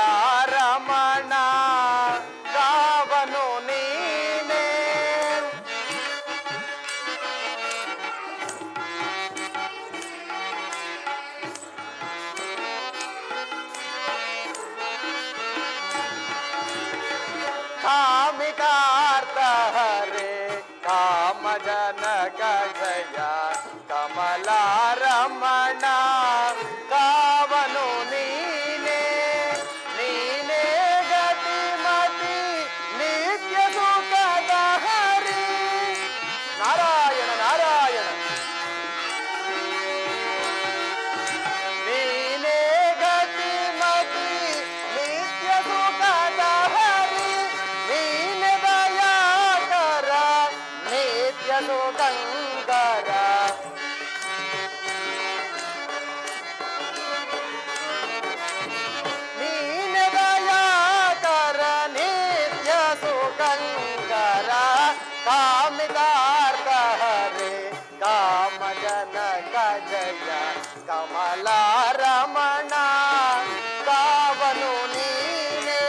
ಕಮಲಾರಮಣ ಕಾವನು ನೀನೇ ಕಾಮಿಕಾರ್ಥ ಹರೇ ಕಾಮಜನಕ ಜಯ ಕಮಲಾರಮಣ ಕಾವನು ನೀನೇ ನೀನೇ ಗತಿಮತಿ ನಿತ್ಯ ಸುಖದ ಹರಿ ನಾರಾಯಣ ನಾರಾಯಣ ನೀನೇ ಗತಿಮತಿ ನಿತ್ಯ ಸುಖದ ಹರಿ ನೀನೆ ದಯಾಕರ ನಿತ್ಯ ಸುಖಂಕರ कामितार्थ हरे काम जनक जय कमला रमण कावनु नीने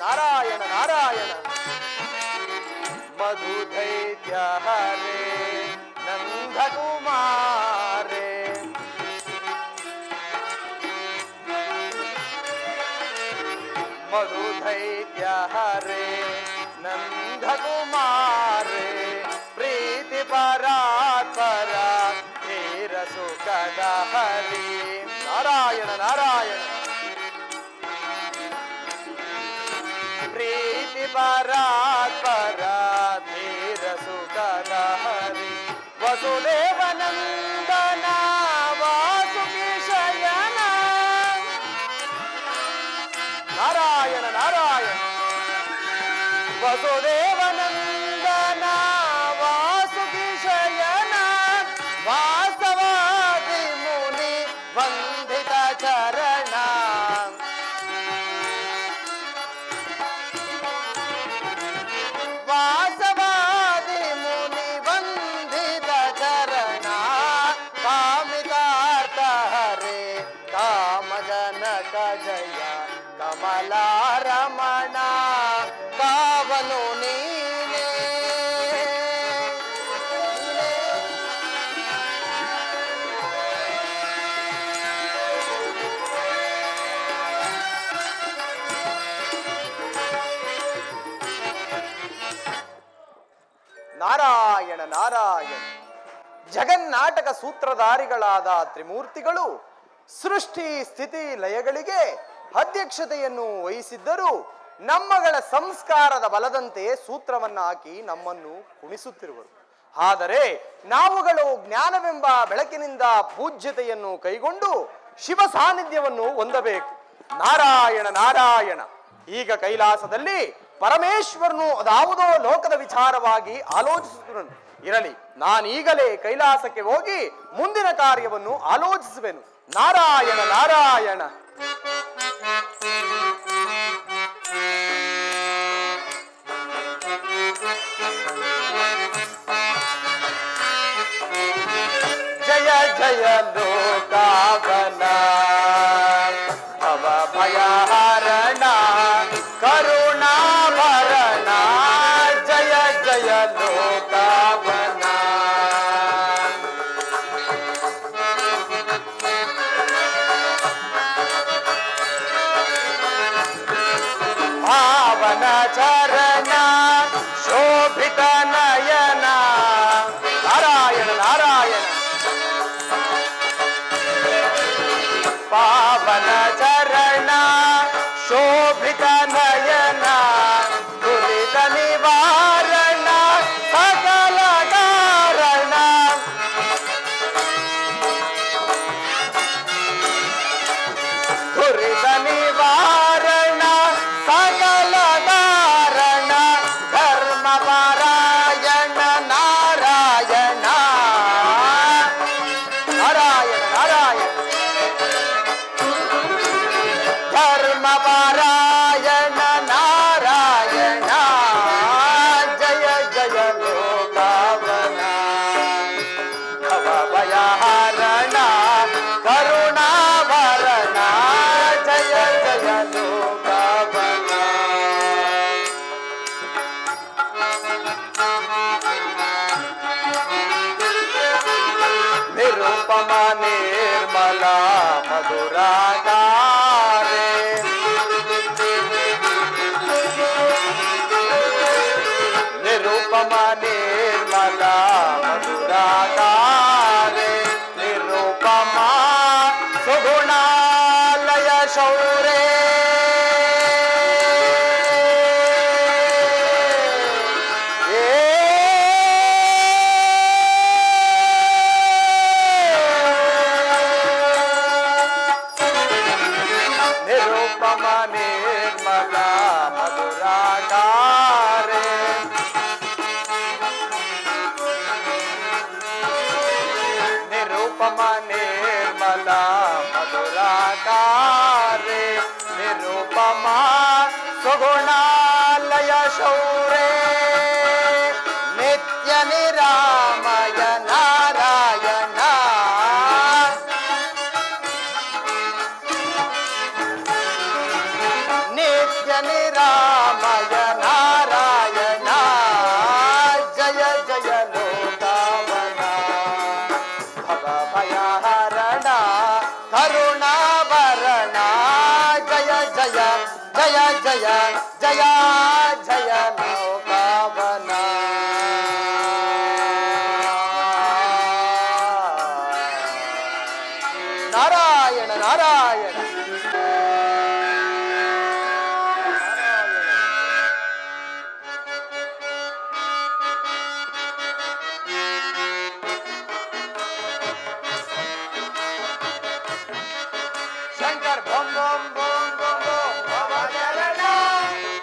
नारायण नारायण मधुदैत्य हरे नंद कुमारे मधुदैत्य हरे नंद कुमारे प्रीति परात्पर धीर सुखद हरि नारायण नारायण प्रीति परात्पर धीर सुखद हरि वसुदेव नंदन वासुकी शयन नारायण नारायण वसुदेव नंदन वासुकी शयन वासवादि मुनि वंदित चरण वासवादि मुनि वंदित चरण कामितार्थ हरे काम जनक जय कमला रमण कावनु नीने ನಾರಾಯಣ ನಾರಾಯಣ ಜಗನ್ನಾಟಕ ಸೂತ್ರಧಾರಿಗಳಾದ ತ್ರಿಮೂರ್ತಿಗಳು ಸೃಷ್ಟಿ ಸ್ಥಿತಿ ಲಯಗಳಿಗೆ ಅಧ್ಯಕ್ಷತೆಯನ್ನು ವಹಿಸಿದ್ದರೂ ನಮ್ಮಗಳ ಸಂಸ್ಕಾರದ ಬಲದಂತೆ ಸೂತ್ರವನ್ನ ಹಾಕಿ ನಮ್ಮನ್ನು ಕುಣಿಸುತ್ತಿರುವರು. ಆದರೆ ನಾವುಗಳು ಜ್ಞಾನವೆಂಬ ಬೆಳಕಿನಿಂದ ಪೂಜ್ಯತೆಯನ್ನು ಕೈಗೊಂಡು ಶಿವ ಸಾನ್ನಿಧ್ಯವನ್ನು ಹೊಂದಬೇಕು. ನಾರಾಯಣ ನಾರಾಯಣ ಈಗ ಕೈಲಾಸದಲ್ಲಿ ಪರಮೇಶ್ವರನು ಅದಾವುದೋ ಲೋಕದ ವಿಚಾರವಾಗಿ ಆಲೋಚಿಸುತ್ತಿರುವನು. ಇರಲಿ, ನಾನೀಗಲೇ ಕೈಲಾಸಕ್ಕೆ ಹೋಗಿ ಮುಂದಿನ ಕಾರ್ಯವನ್ನು ಆಲೋಚಿಸುವೆನು. ನಾರಾಯಣ ನಾರಾಯಣ ಜಯ ಜಯ ಲೋಕಾವನ ಭವ ಭಯಹರಣ ಕರುಣಾಭರಣ ಜಯ ಜಯ ಲೋಕಾವನ ಪಾವನ ಚರಣ ಶೋಭಿತ ನಯನ ನಾರಾಯಣ ನಾರಾಯಣ ಪಾವನ ಚರಣ ಶೋಭಿತ ನಯನ ದುರಿತ ನಿವಾರಣ ಸಕಲ ಕಾರಣ ದುರಿತ ನಿವಾರಣ ಸಕಲ ಕಾರಣ ಧರ್ಮ ಪಾರಾಯಣ ನಾರಾಯಣ ನಾರಾಯಣ ನಾರಾಯಣ ಧರ್ಮ ಪಾರಾಯಣ ನಾರಾಯಣ ಜಯ ಜಯ ಲೋಕಾವನ ಭವ ಭಯಹರಣ ಕರುಣಾಭರಣ ಜಯ ಜಯ ಲೋಕಾವನ ನಿರುಪಮ ನಿರ್ಮಲ ಮಧುರಾಗಾರೆ ನಿರುಪಮ ನಿರ್ಮಲ ಮಧುರಾಗಾರೆ ನಿರುಪಮ ಸುಗುಣಾಲಯ ಶೌರೇ ನಿರುಪಮ ನಿರ್ಮಲ ಮಧುರಾಗಾರೆ ನಿರುಪಮ ನಿರ್ಮಲ ಮಧುರಾಗಾರೆ ನಿರುಪಮ ಸುಗುಣ ಶೌರೇ ನಿತ್ಯ ನಿರಾಮಯ ನಾರಾಯಣ ನಿತ್ಯ ನಿರಾಮಯ ನಾರಾಯಣ ಜಯ ಜಯ ಲೋಕಾವನ ಭವ ಭಯಹರಣ ಕರುಣಾಭರಣ ಜಯ ಜಯ ಜಯ ಜಯ ಜಯ ಜಯ ಲೋಕಾವನ ನಾರಾಯಣ ನಾರಾಯಣ शंकर बम बम बम बम बम भवचरण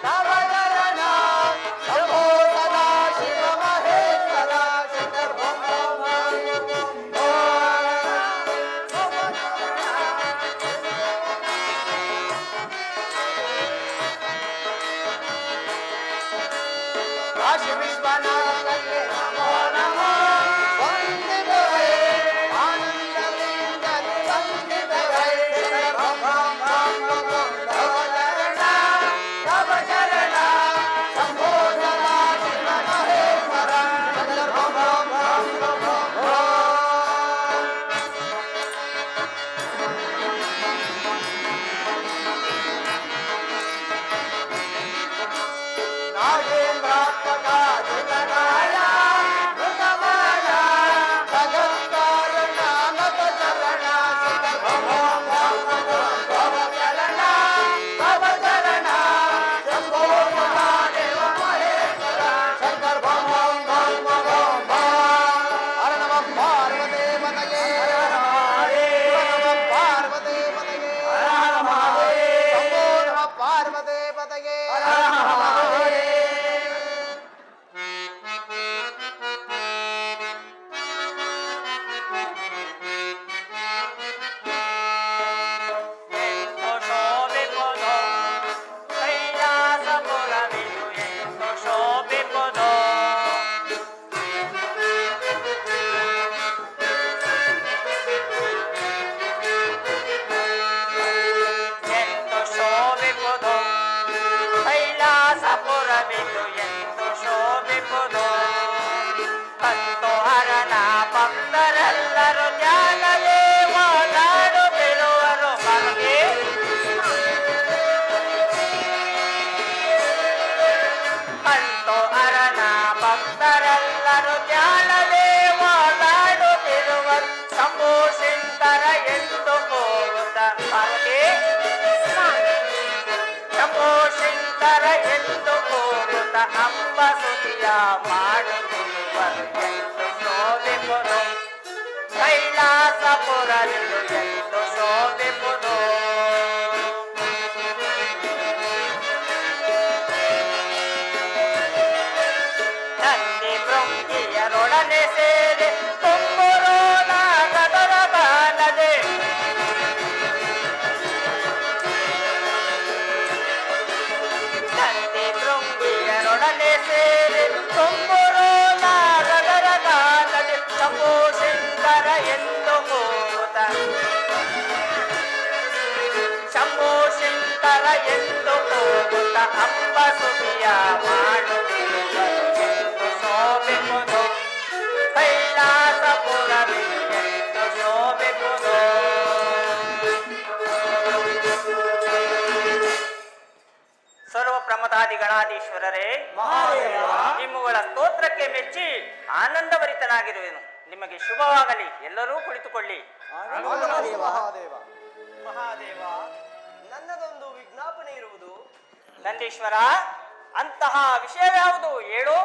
नवचरण शंभो सदा शिव महेश्वर शंकर बम बम बम काशी विश्वनाथ के नमो नमः वंदित है आनंद लिंगन वंदित है शंकर बम बम बम बम भवचरण नवचरण शंभो सदा शिव महेश्वर शंकर बम बम बम बम नागेन्द्रात्मका जगनाया मृगमाया जगत्कारणा नतचरणा शंकर बम बम बम भवचरण भवचरण शंभो महादेव महेश्वर शंकर बम बम बम बम हर नमः पार्वती पतये नमः पार्वती पतये शंभो नमः पार्वती पतये ಭಕ್ತರೆಲ್ಲರೂ ಧ್ಯಾನವೇ ಓಡಾಡುತ್ತಿರುವರು ಬಗೆ ಅಂತೋ ಅರಣ ಭಕ್ತರೆಲ್ಲರೂ ಧ್ಯಾನವೇ ಓಡಾಡುತ್ತಿರುವರು ಶಂಭೋ ಶಂಕರ ಎಂದು ಹೋಗುತ್ತ ಬಗೆ ಶಂಭೋ ಶಂಕರ ಎಂದು ಹೋಗುತ್ತ ಅಂಬ ಸುತಿಯ ಮಾಡುತ್ತಿರುವರು ಎಂದು ಶೋಭಿಪುರು ಕೈಲಾಸಪುರವಿದು ಎಂದು ಶೋಭಿಪುರು ನಂದಿ ಭೃಂಗಿಯರೊಡನೆ ಸೇರಿ ತುಂಬುರೋ ನಾಗದರ ಬಾಲದೆ ನಂದಿ ಭೃಂಗಿಯರೊಡನೆ ಸೇರಿ ತುಂಬುರೋ ನಾಗದರ ಬಾಲದೆ ಶಂಭೋ ಶಂಕರ ಎಂದು ಹೋಗುತ್ತ ಶಂಭೋ ಶಂಕರ ಎಂದು ಹೋಗುತ್ತ ಅಂಬ ಸುತಿಯ ಮಾಡುತ್ತಿರುವರು ಎಂದು ಶೋಭಿಪುರು ಕೈಲಾಸಪುರವಿದು ಎಂದು ಶೋಭಿಪುರು ಸರ್ವ ಪ್ರಮದಾದಿ ಗಣಾಧೀಶ್ವರರೇ ನಿಮ್ಮಗಳ ಸ್ತೋತ್ರಕ್ಕೆ ಮೆಚ್ಚಿ ಆನಂದಭರಿತನಾಗಿರುವೆನು. ನಿಮಗೆ ಶುಭವಾಗಲಿ. ಎಲ್ಲರೂ ಕುಳಿತುಕೊಳ್ಳಿ. ಮಹಾದೇವ, ನನ್ನದೊಂದು ವಿಜ್ಞಾಪನೆ ಇರುವುದು. ನಂದೀಶ್ವರ, ಅಂತಹ ವಿಷಯವ್ಯಾವುದು ಹೇಳು.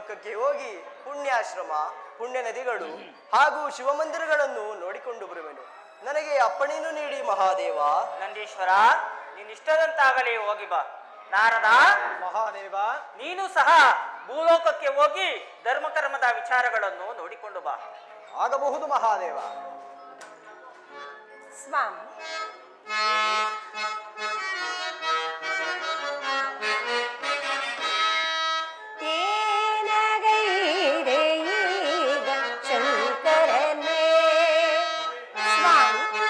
ಭೂಲೋಕಕ್ಕೆ ಹೋಗಿ ಪುಣ್ಯಾಶ್ರಮ, ಪುಣ್ಯ ನದಿಗಳು ಹಾಗೂ ಶಿವಮಂದಿರಗಳನ್ನು ನೋಡಿಕೊಂಡು ಬರುವೆನು. ನನಗೆ ಅಪ್ಪಣೆಯನ್ನು ನೀಡಿ ಮಹಾದೇವ. ನಂದೀಶ್ವರ, ನಿನ್ನಿಷ್ಟದಂತಾಗಲಿ ಹೋಗಿ ಬಾ. ನಾರದ ಮಹಾದೇವ, ನೀನು ಸಹ ಭೂಲೋಕಕ್ಕೆ ಹೋಗಿ ಧರ್ಮಕರ್ಮದ ವಿಚಾರಗಳನ್ನು ನೋಡಿಕೊಂಡು ಬಾ. ಆಗಬಹುದು ಮಹಾದೇವ. ಸ್ವಾಮಿ, ಏನಗೈದೆ ಈಗ ಶಂಕರನೇ? ಸ್ವಾಮಿ,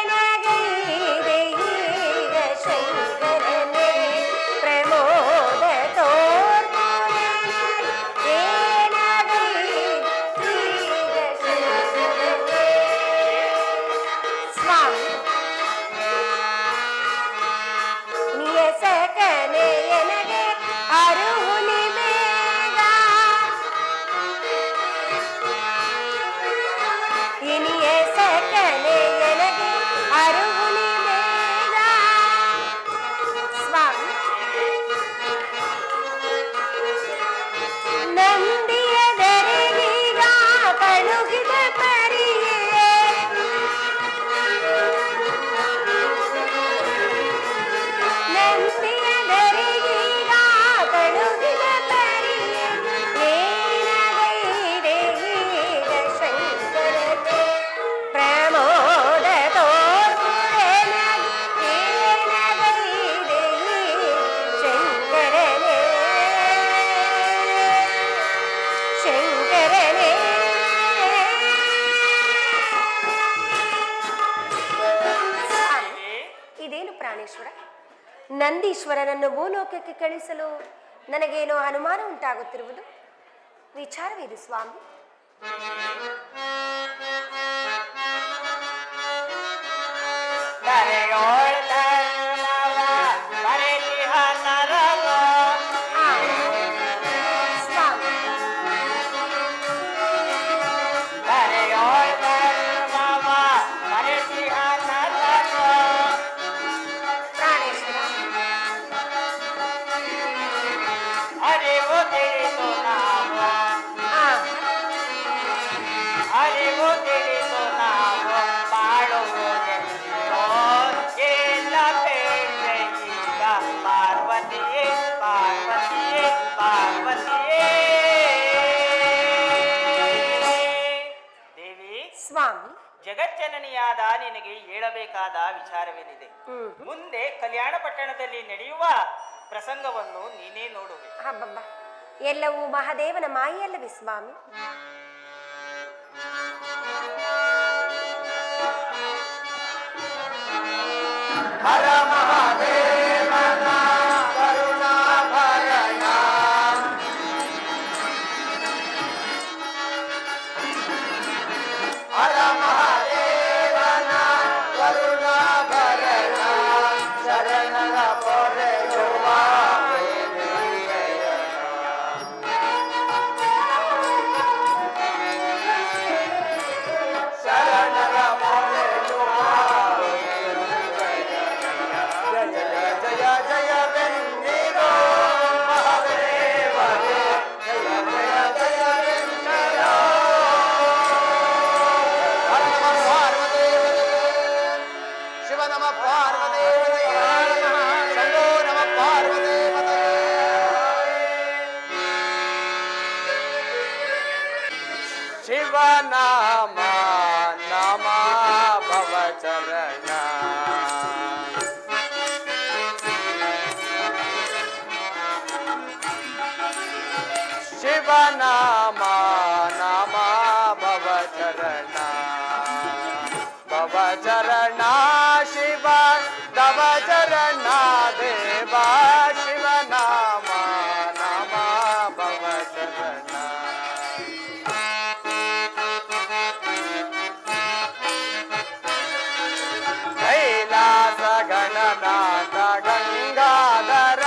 ಏನಗೈದೆ ಈಗ ಶಂಕರನೇ? ಪ್ರಮೋದ ತೋರ್ಪುರನೇ ಏನಗೈದೆ ಈಗ ಶಂಕರನೇ? ಸ್ವಾಮಿ, ನಿಯಸಕನೆ ಎನಗೆ ಅರುಹುನಿ ಬೇಗ, ನಿಯಸಕನೆ ಎನಗೆ ಅರುಹುನಿ ಬೇಗ. ಸ್ವಾಮಿ, ನಂದಿಯ ದರೆಗೀಗ ಕಳುಹಿದ ಪರಿಯೇ, ನಂದಿಯ ದರೆಗೀಗ ಕಳುಹಿದ ಪರಿಯೇ ಏನಗೈದೆ ಈಗ ಶಂಕರನೇ? ಪ್ರಮೋದ ತೋರ್ಪುರನೇ ಏನಗೈದೆ ಶಂಕರನೇ? ಶಂಕರನೇ, ಇದೇನು ಪ್ರಾಣೇಶ್ವರ? ನಂದೀಶ್ವರನನ್ನು ಭೂಲೋಕಕ್ಕೆ ಕಳಿಸಲು ನನಗೇನೋ ಅನುಮಾನ ಉಂಟಾಗುತ್ತಿರುವುದು. ವಿಚಾರವೇನು ಸ್ವಾಮಿ? ಧರೆಯೋಳ್ ಧರ್ಮವ ಮರೆತಿಹ ನರವ. ಆ, ಸ್ವಾಮಿ, ಧರೆಯೋಳ್ ಧರ್ಮವ ಮರೆತಿಹ ನರವ. ಪ್ರಾಣೇಶ್ವರ, ಅರಿವು ತಿಳಿದು ನಾವು, ಆ, ಅರಿವು ತಿಳಿದು ನಾವು ಮಾಡುವುದೆಂದೋ ಎಲ್ಲ ಬೇಡ ಈಗ ಪಾರ್ವತಿಯೇ, ಪಾರ್ವತಿಯೇ, ಪಾರ್ವತಿಯೇ. ದೇವಿ, ಸ್ವಾಮಿ, ಜಗಜ್ಜನನಿಯಾದ ನಿನಗೆ ಹೇಳಬೇಕಾದ ವಿಚಾರವೇನಿದೆ. ಮುಂದೆ ಕಲ್ಯಾಣ ಪಟ್ಟಣದಲ್ಲಿ ನಡೆಯುವ ಪ್ರಸಂಗವನ್ನು ನೀನೇ ನೋಡುವೆ. ಹಬ್ಬಬ್ಬ, ಎಲ್ಲವೂ ಮಹಾದೇವನ ಮಾಯೆಯಲ್ಲವೇ ಸ್ವಾಮಿ? ಹರ ಮಹಾದೇವನ ಕರುಣಾಭರಣ, ಹರ ಮಹಾದೇವನ ಕರುಣಾಭರಣ, ಶರಣರ ಪೊರೆಯುವ ಶರಣರ ಪೊರೆಯುವ ಜಯ ಜಯ ವೆನ್ನಿರೋ ಮಹಾದೇವನೇ, ಜಯ ಜಯ ಜಯವೆನ್ನಿರೋ. ಹರ ನಮಃ ಪಾರ್ವದೇವನೇ, ಶಿವ ನಮಃ ಪಾರ್ವದೇವನೇ, ಶಂಭೋ ನಮಃ ಪಾರ್ವದೇವನೇ. ಶಿವನಾಮ ನಮ ಭವಚರಣ, ಶಿವನಾಮ ನಮ ಭವಚರಣ, ಭವಚರಣ ಶಿವ ತವ ಚರಣ ದೇವ, ಶಿವನಾಮ ನಮ ಭವಚರಣ. ಕೈಲಾಸ ಗಣನಾಥ ಗಂಗಾಧರ,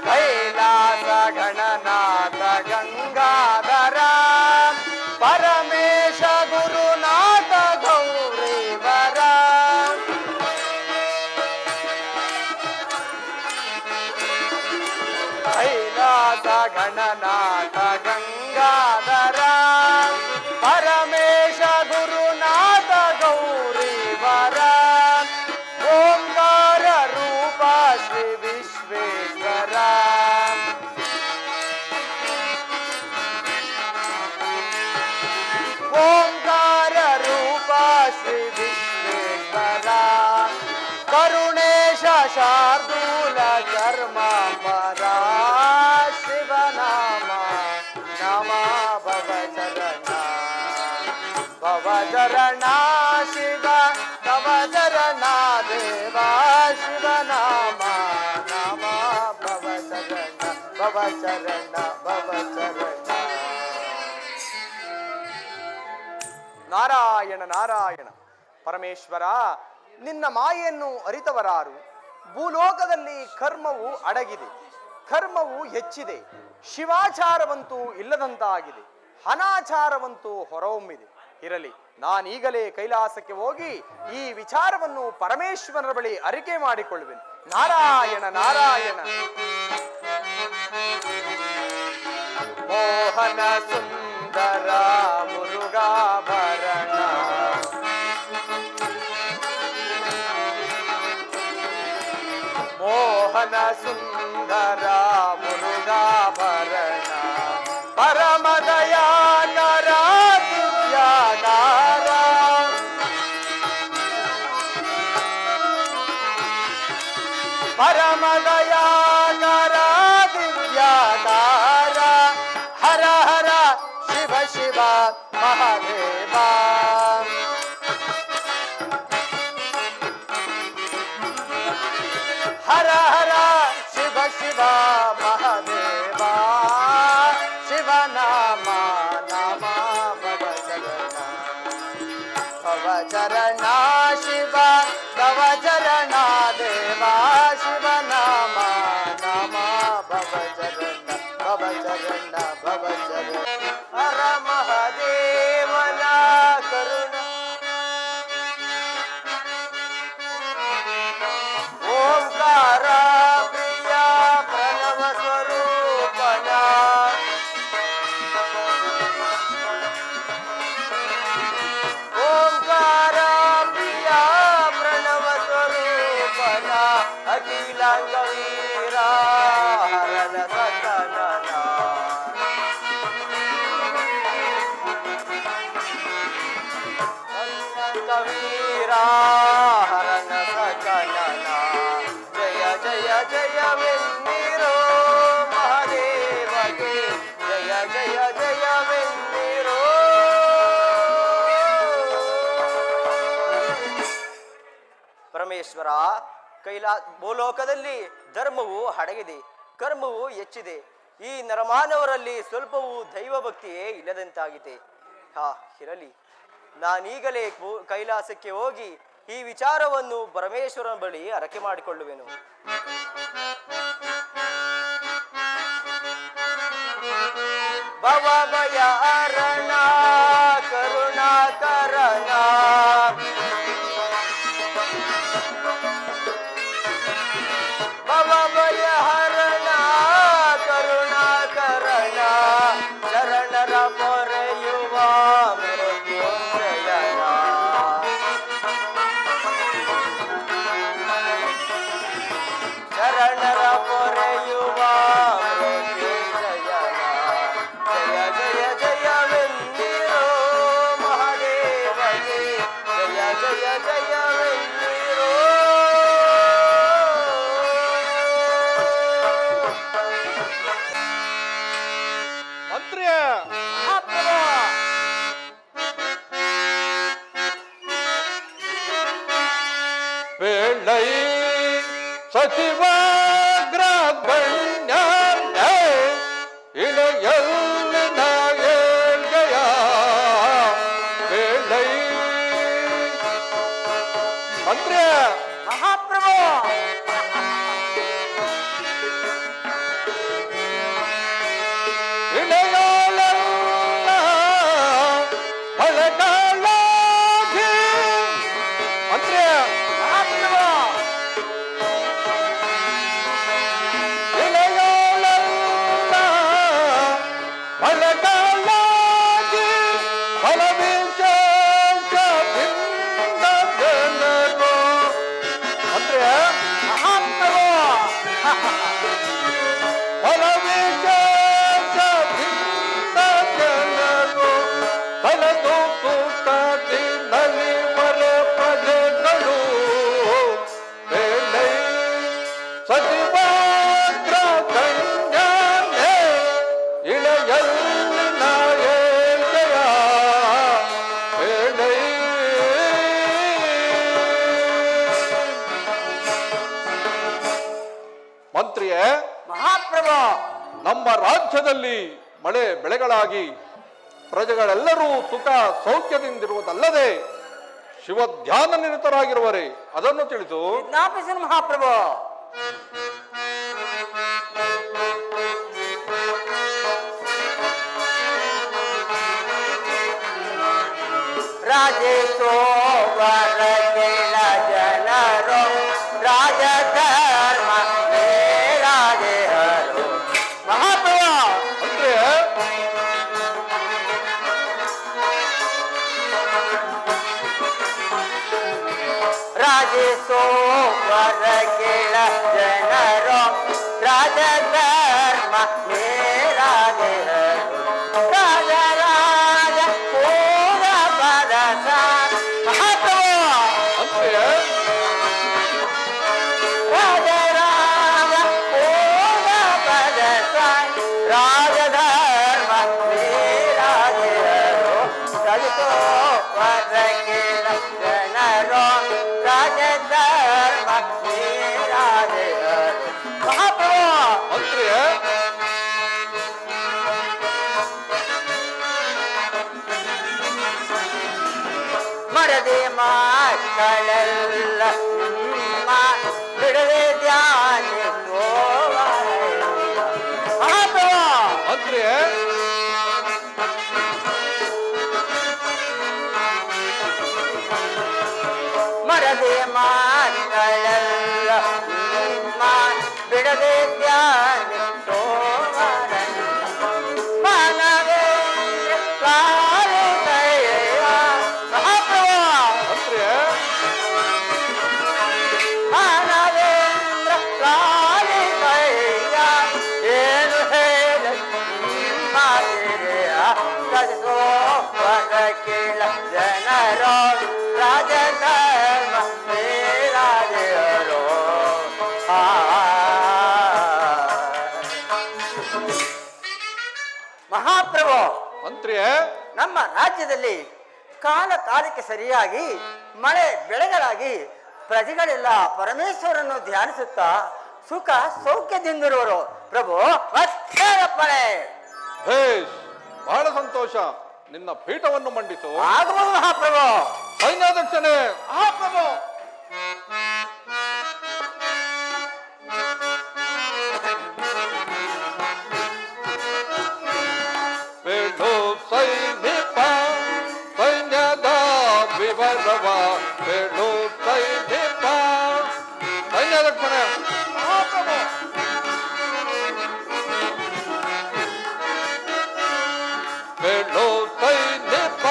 ಕೈಲಾಸ ಗಣನಾಥ ಗಂಗಾಧರ, ಪರಮೇಶ ಗುರುನಾಥ ಕೈಲಾಸ ಗಣನಾಥ ಗಂಗಾಧರ ಪರಮೇಶ ಗುರುನಾಥ ಗೌರಿವರ ಓಂಕಾರ ರೂಪ ಶ್ರೀ ವಿಶ್ವೇಶ್ವರ ಓಂಕಾರ ರೂಪ ಶ್ರೀ ವಿಶ್ವೇಶ್ವರ ಕರುಣೇಶ ಶಾರ್ದೂಲ ಕರ್ಮಾಂಬರ ಶಿವನಾಮ ನಮ ಭವಚರಣ ಭವಚರಣ ಶಿವ ಭವಚರಣ ದೇವ ಶಿವನಾಮ ನಮ ಭವಚರಣ ಭವಚರಣ ಭವಚರಣ. ನಾರಾಯಣ ನಾರಾಯಣ. ಪರಮೇಶ್ವರ, ನಿನ್ನ ಮಾಯೆಯನ್ನು ಅರಿತವರಾರು? ಭೂಲೋಕದಲ್ಲಿ ಕರ್ಮವು ಅಡಗಿದೆ, ಕರ್ಮವು ಹೆಚ್ಚಿದೆ, ಶಿವಾಚಾರವಂತೂ ಇಲ್ಲದಂತಾಗಿದೆ, ಅನಾಚಾರವಂತೂ ಹೊರಹೊಮ್ಮಿದೆ. ಇರಲಿ, ನಾನೀಗಲೇ ಕೈಲಾಸಕ್ಕೆ ಹೋಗಿ ಈ ವಿಚಾರವನ್ನು ಪರಮೇಶ್ವರನ ಬಳಿ ಅರಿಕೆ ಮಾಡಿಕೊಳ್ಳುವೆನು. ನಾರಾಯಣ ನಾರಾಯಣ. ಮೋಹನ ಸುಂದರ ಮುರುಘಾಭರಣ ಮೋಹನ ಸುಂದರ ಮುರುಘಾಭರಣ ಪರಮದಯಾಕರ ದಿವ್ಯಾಕಾರ ಪರಮದಯಾಕರ ದಿವ್ಯಾಕಾರ ಹರ ಹರ ಶಿವ ಶಿವ ಮಹಾದೇವ ಹರ ಹರ ಶಿವ ಶಿವ ಮಹಾದೇವ ಶಿವನಾಮ ನಾಮ ಭವಚರಣ ಭವಚರಣ ಶಿವ ಭವಚರಣ ದೇವ ಶಿವನಾಮ ನಾಮ ಭವಚರಣ ಭವಚರಣ ಭವಚರಣ. ಹರ ಮಹಾದೇವನ ಕರುಣ ಓಂಕಾರ ಪ್ರಿಯ ಪ್ರಣವ ಸ್ವರೂಪನ ಓಂಕಾರ ಪ್ರಿಯ ಪ್ರಣವ ಸ್ವರೂಪನ ಅಖಿಲಾಂಗ ವೀರ ಹರನ ಸಕಲನ ಕವೀರ ಹರನ ಸಕಲನ ಜಯ ಜಯ ಜಯವೆನ್ನಿರೋ ಮಹಾದೇವಗೆ ಜಯ ಜಯ ಜಯವೆನ್ನಿರೋ. ಪರಮೇಶ್ವರ, ಭೂಲೋಕದಲ್ಲಿ ಧರ್ಮವು ಅಡಗಿದೆ, ಕರ್ಮವು ಹೆಚ್ಚಿದೆ. ಈ ನರಮಾನವರಲ್ಲಿ ಸ್ವಲ್ಪವೂ ದೈವ ಭಕ್ತಿಯೇ ಇಲ್ಲದಂತಾಗಿದೆ. ಇರಲಿ, ನಾನೀಗಲೇ ಕೈಲಾಸಕ್ಕೆ ಹೋಗಿ ಈ ವಿಚಾರವನ್ನು ಪರಮೇಶ್ವರನ ಬಳಿ ಅರಕೆ ಮಾಡಿಕೊಳ್ಳುವೆನು. ಭವ ಭಯ ಅರಣ ಕರುಣಾಕರಣ ಭವ ಭಯ ಹರಣ ಕರುಣಾಕರಣ ಶರಣರ ಪೊರೆಯುವ ಮೃತ್ಯುಂಜಯನ ಶರಣರ ಪೊರೆಯುವ ಮೃತ್ಯುಂಜಯನ ಜಯ ಜಯ ಜಯವೆನ್ನಿರೋ ಮಹಾದೇವಗೆ ಜಯ ಜಯ ಜಯವೆನ್ನಿರೋ. ಮಂತ್ರಿಯ ವೇಳೈ ಸಚಿವಾಗ್ರಗಣ್ಯ ಇಳೆಯಲ್ಲಿನ ಏಳ್ಗೆಯ ವೇಳೈ ಮಂತ್ರಿಯ ಮಹಾಪ್ರಭು ಇಳೆಯೋಳೆಲ್ಲ ಬಳಗಾಲಾಗಿ ಮಂತ್ರಿಯ ಮಹಾಪ್ರಭು ಫಲವಿಶೇಷದಿಂದ ಜನರು ಕಳೆದು ಸುಖದಿ ನಲಿವರೆ ಪ್ರಜೆಗಳು ಬೇಳೆ ಸತಿಮಾತ್ರ ಕನ್ಯಾನೆ ಇಳೆಯಲ್ಲಿನ ಏಳ್ಗೆಯ ಬೇಳೆ. ಮಂತ್ರಿಯೇ, ಮಹಾಪ್ರಭು, ನಮ್ಮ ರಾಜ್ಯದಲ್ಲಿ ಮಳೆ ಬೆಳೆಗಳಾಗಿ ಪ್ರಜೆಗಳೆಲ್ಲರೂ ಸುಖ ಸೌಖ್ಯದಿಂದಿರುವುದಲ್ಲದೆ ಶಿವಧ್ಯಾನ ನಿರತರಾಗಿರುವರೆ ಅದನ್ನು ತಿಳಿಸು. ವಿಜ್ಞಾಪಿಸನು ಮಹಾಪ್ರಭು. ರಾಜೇಶ್ವರ ಕೆಳ ಜನರು ರಾಜಧರ್ಮ ರಾಜರು ಮಹಾಪ್ರಭು. ಅಂದ್ರೆ ರಾಜೇಶ್ವರ ಕೆಳ ಜನರು ರಾಜಧರ್ಮ ರಾಜರು ರಾಜರಾಜ ಪೂರ ಪರಸ ಮಹಾಪ್ರಭು. ಅಂದ್ರೆ ರಾಜರಾಜ ಪೂರ ಪರಸ ರಾಜಧರ್ಮ ರಾಜರು ಕಲಿತೋ ವರ ಕೇಳ ಜನರು ರಾಜಧರ್ಮ ರಾಜರು ಮಹಾಪ್ರಭು. ಅಂದ್ರೆ ಮರದೆ ಮಕ್ಕಳೆಲ್ಲ ಬಿಡದೆ ಧ್ಯಾನಿಸುವ ಮಹಾಪ್ರಭು. ಅಂದ್ರೆ ಮರದೆ ಮಕ್ಕಳೆಲ್ಲ ಬಿಡದೆ ಧ್ಯಾನಿಸುವ ಮನವೇ ಲಾಲಿತೆಯ ಮಹಾಪ್ರಭು. ಅಂದ್ರೆ ಮಾನವೇಂದ್ರ ಲಾಲಿತೆಯ ಏನು ಹೇಳ ಮಾತಿರೆಯ ಕಲಿಸೋ ವರ ಕೇಳ ಜನರೋ ರಾಜಧರ್ಮ ರಾಜರು ಮಹಾಪ್ರಭು. ಅಂದ್ರೆ ನಮ್ಮ ರಾಜ್ಯದಲ್ಲಿ ಕಾಲ ಕಾಲಕ್ಕೆ ಸರಿಯಾಗಿ ಮಳೆ ಬೆಳೆಗಳಾಗಿ ಪ್ರಜೆಗಳೆಲ್ಲ ಪರಮೇಶ್ವರನ್ನು ಧ್ಯಾನಿಸುತ್ತಾ ಸುಖ ಸೌಖ್ಯದಿಂದಿರುವರು ಪ್ರಭು. ಮತ್ತೇನಪ್ಪಣೆ? ಭೇಷ್, ಬಹಳ ಸಂತೋಷ. ನಿನ್ನ ಪೀಠವನ್ನು ಮಂಡಿಸು. ಆಗಬಹುದು ಮಹಾಪ್ರಭು. ಸೈನ್ಯಾಧ್ಯಕ್ಷನೇ, ಮಹಾಪ್ರಭು. ಬೇಡು ಸೈನಿಕ ಸೈನ್ಯದ ವಿವರವ ಬೇಡು ಸೈನಿಕ. ಸೈನ್ಯಾಧ್ಯಕ್ಷನೇ, ಮಹಾಪ್ರಭು. ಬೇಡು ಸೈನಿಕ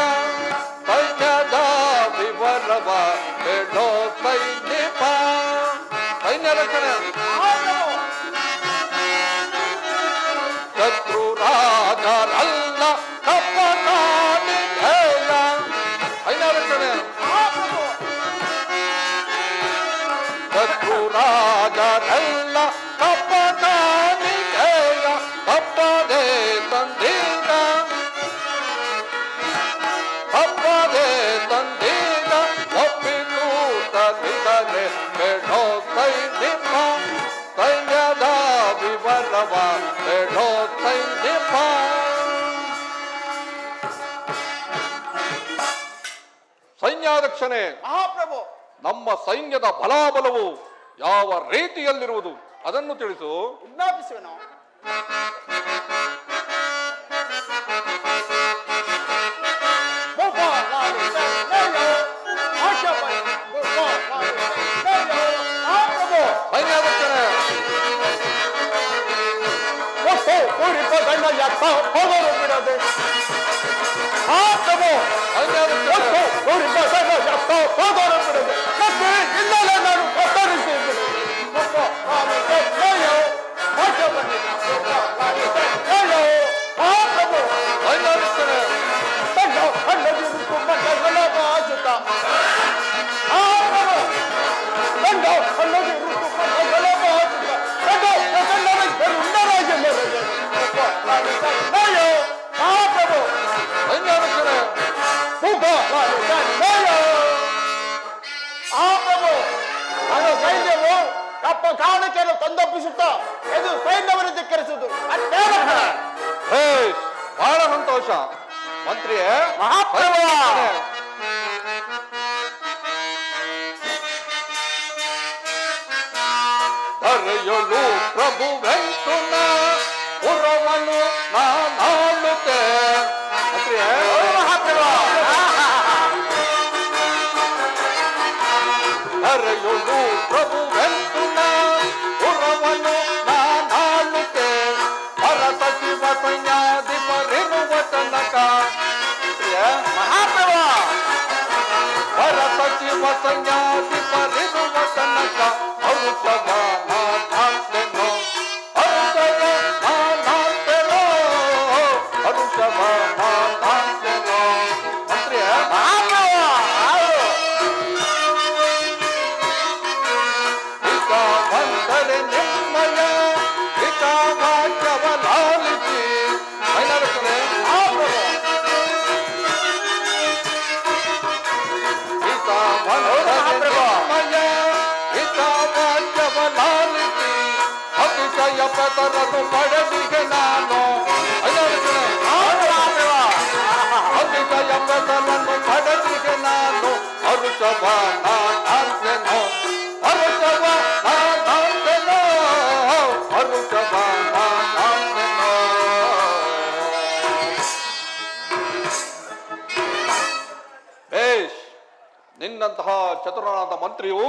ಸೈನ್ಯದ ವಿವರವ ಬೇಡು ಸೈನಿಕ. ಸೈನ್ಯಾಧ್ಯಕ್ಷನೇ, ಶತ್ರು ರಾಜರಲ್ಲ ಕಪ್ಪನಾಡಿ ಧ್ಯೇಯ. ಸೈನ್ಯಾಧ್ಯಕ್ಷನೇ, ಶತ್ರು ರಾಜರಲ್ಲ ಕಪ್ಪನಾಡಿ ಧ್ಯೇಯ. ತಪ್ಪದೆ ತಂದೀಗ ತಪ್ಪದೆ ತಂದೀಗ ಒಪ್ಪಿತು ತಂದಿದರೆ ಬೇಡೋ ಸೈನಿಕ ಸೈನ್ಯದ ವಿವರವ ಬೇಡೋ ಸೈನಿಕ. ಸೈನ್ಯಾಧ್ಯಕ್ಷನೇ, ಮಹಾಪ್ರಭು. ನಮ್ಮ ಸೈನ್ಯದ ಬಲಾಬಲವು ಯಾವ ರೀತಿಯಲ್ಲಿರುವುದು ಅದನ್ನು ತಿಳಿಸು. ವಿಜ್ಞಾಪಿಸುವನು. ಸೈನ್ಯಾಧ್ಯಕ್ಷನೇ, ಹೋಗಲು ಬಿಡದೆ ಹೋಗಲು ಬಿಡದೆ ಮತ್ತೆ ಇಲ್ಲಲೇ ನಾನು ಕತ್ತರಿಸಿದ್ದೇನೆ. ಭಾಷೆ ಬಂದಿದ್ದ ಕಾರಣಕ್ಕೆಲ್ಲ ತಂದೊಪ್ಪಿಸುತ್ತಾ ಇದು ಸೈನ್ಯವನ್ನು ಧಿಕ್ಕರಿಸುವುದು ಅಷ್ಟೇನು? ಭೇಷ್, ಬಹಳ ಸಂತೋಷ ಮಂತ್ರಿಯೇ. ಧರೆಯೊಳು ಪ್ರಭುವೆಂತುನ ಪುರವನು ನಾನಾಳುತ್ತೆ. ಮಂತ್ರಿಯೇ, ಧರೆಯೊಳು ಪ್ರಭುವೆಂತುನ ಪುರವನು ನಾನಾಳುತ್ತೆ. ಹರ ಸಚಿವ ಸೈನ್ಯಾಧಿಪರಿರುವ ತನಕ. ಮಹಾಪ್ರಭು, ಹರ ಸಚಿವ ಸೈನ್ಯಾಧಿಪರಿರುವ ತನಕ ಅರುಷಭ ನಾನಾಂತೆನೋ, ಅರುಷಭ ನಾನಾಂತೆನೋ, ಅರುಷಭ ನಾನಾಂತೆನೋ. ಮಂತ್ರಿಯೇ, ಹಿತವಂತರೆ ನಿಮ್ಮಯ ಹಿತವಾಕ್ಯವ ಲಾಲಿಸಿ. ಮೈಲಾರಕ್ಕರೆ, ಹಿತವಂತರೆ ನಿಮ್ಮಯ ಹಿತವಾಕ್ಯವ ಲಾಲಿಸಿ. ಅತಿಶಯ ಪತರನು ಪಡೆದಿಗೆ ನಾನು. ಮೈಲಾರಕ್ಕರೆ, ಅತಿಶಯ ಪತರನು ಪಡೆದಿಗೆ ನಾನು. ಅರುಷಭ ನಾನಾಂತೆನೋ, ಅರುಷಭ ನಾನಾಂತೆನೋ, ಅರುಷಭ ನಾನಾಂತೆನೋ. ಬೇಷ್, ನಿನ್ನಂತಹ ಚತುರನಾದ ಮಂತ್ರಿಯು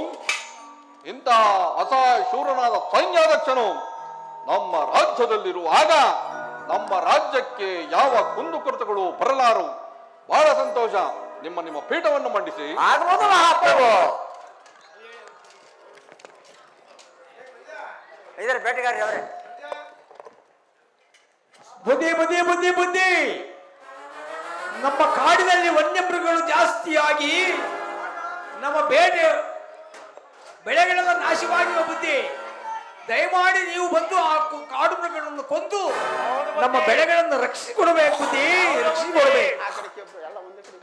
ಇಂತಹ ಅಸಹಶೂರನಾದ ಸೈನ್ಯಾಧ್ಯಕ್ಷನು ನಮ್ಮ ರಾಜ್ಯದಲ್ಲಿರುವಾಗ ನಮ್ಮ ರಾಜ್ಯಕ್ಕೆ ಯಾವ ಕುಂದುಕೊರತೆಗಳು ಬರಲಾರು. ಬಹಳ ಸಂತೋಷ. ನಿಮ್ಮ ನಿಮ್ಮ ಪೀಠವನ್ನು ಮಂಡಿಸಿ. ಆಗ್ಬೋದು ಮಹಾಪ್ರಭು. ಇದರ ಬೇಟೆಗಾರಿ ಅವರೇ. ಬುದ್ಧಿ ಬುದ್ಧಿ ಬುದ್ಧಿ ಬುದ್ಧಿ. ನಮ್ಮ ಕಾಡಿನಲ್ಲಿ ವನ್ಯಮೃಗಗಳು ಜಾಸ್ತಿಯಾಗಿ ನಮ್ಮ ಬೆಳೆಗಳೆಲ್ಲ ನಾಶವಾಗಿರುವ ಬುದ್ಧಿ. ದಯಮಾಡಿ ನೀವು ಬಂದು ಆ ಕಾಡು ಮೃಗಗಳನ್ನು ಕೊಂದು ನಮ್ಮ ಬೆಳೆಗಳನ್ನು ರಕ್ಷಿಸಿಕೊಡಬೇಕು ಬುದ್ಧಿ, ರಕ್ಷಿಸಿಕೊಡಬೇಕು.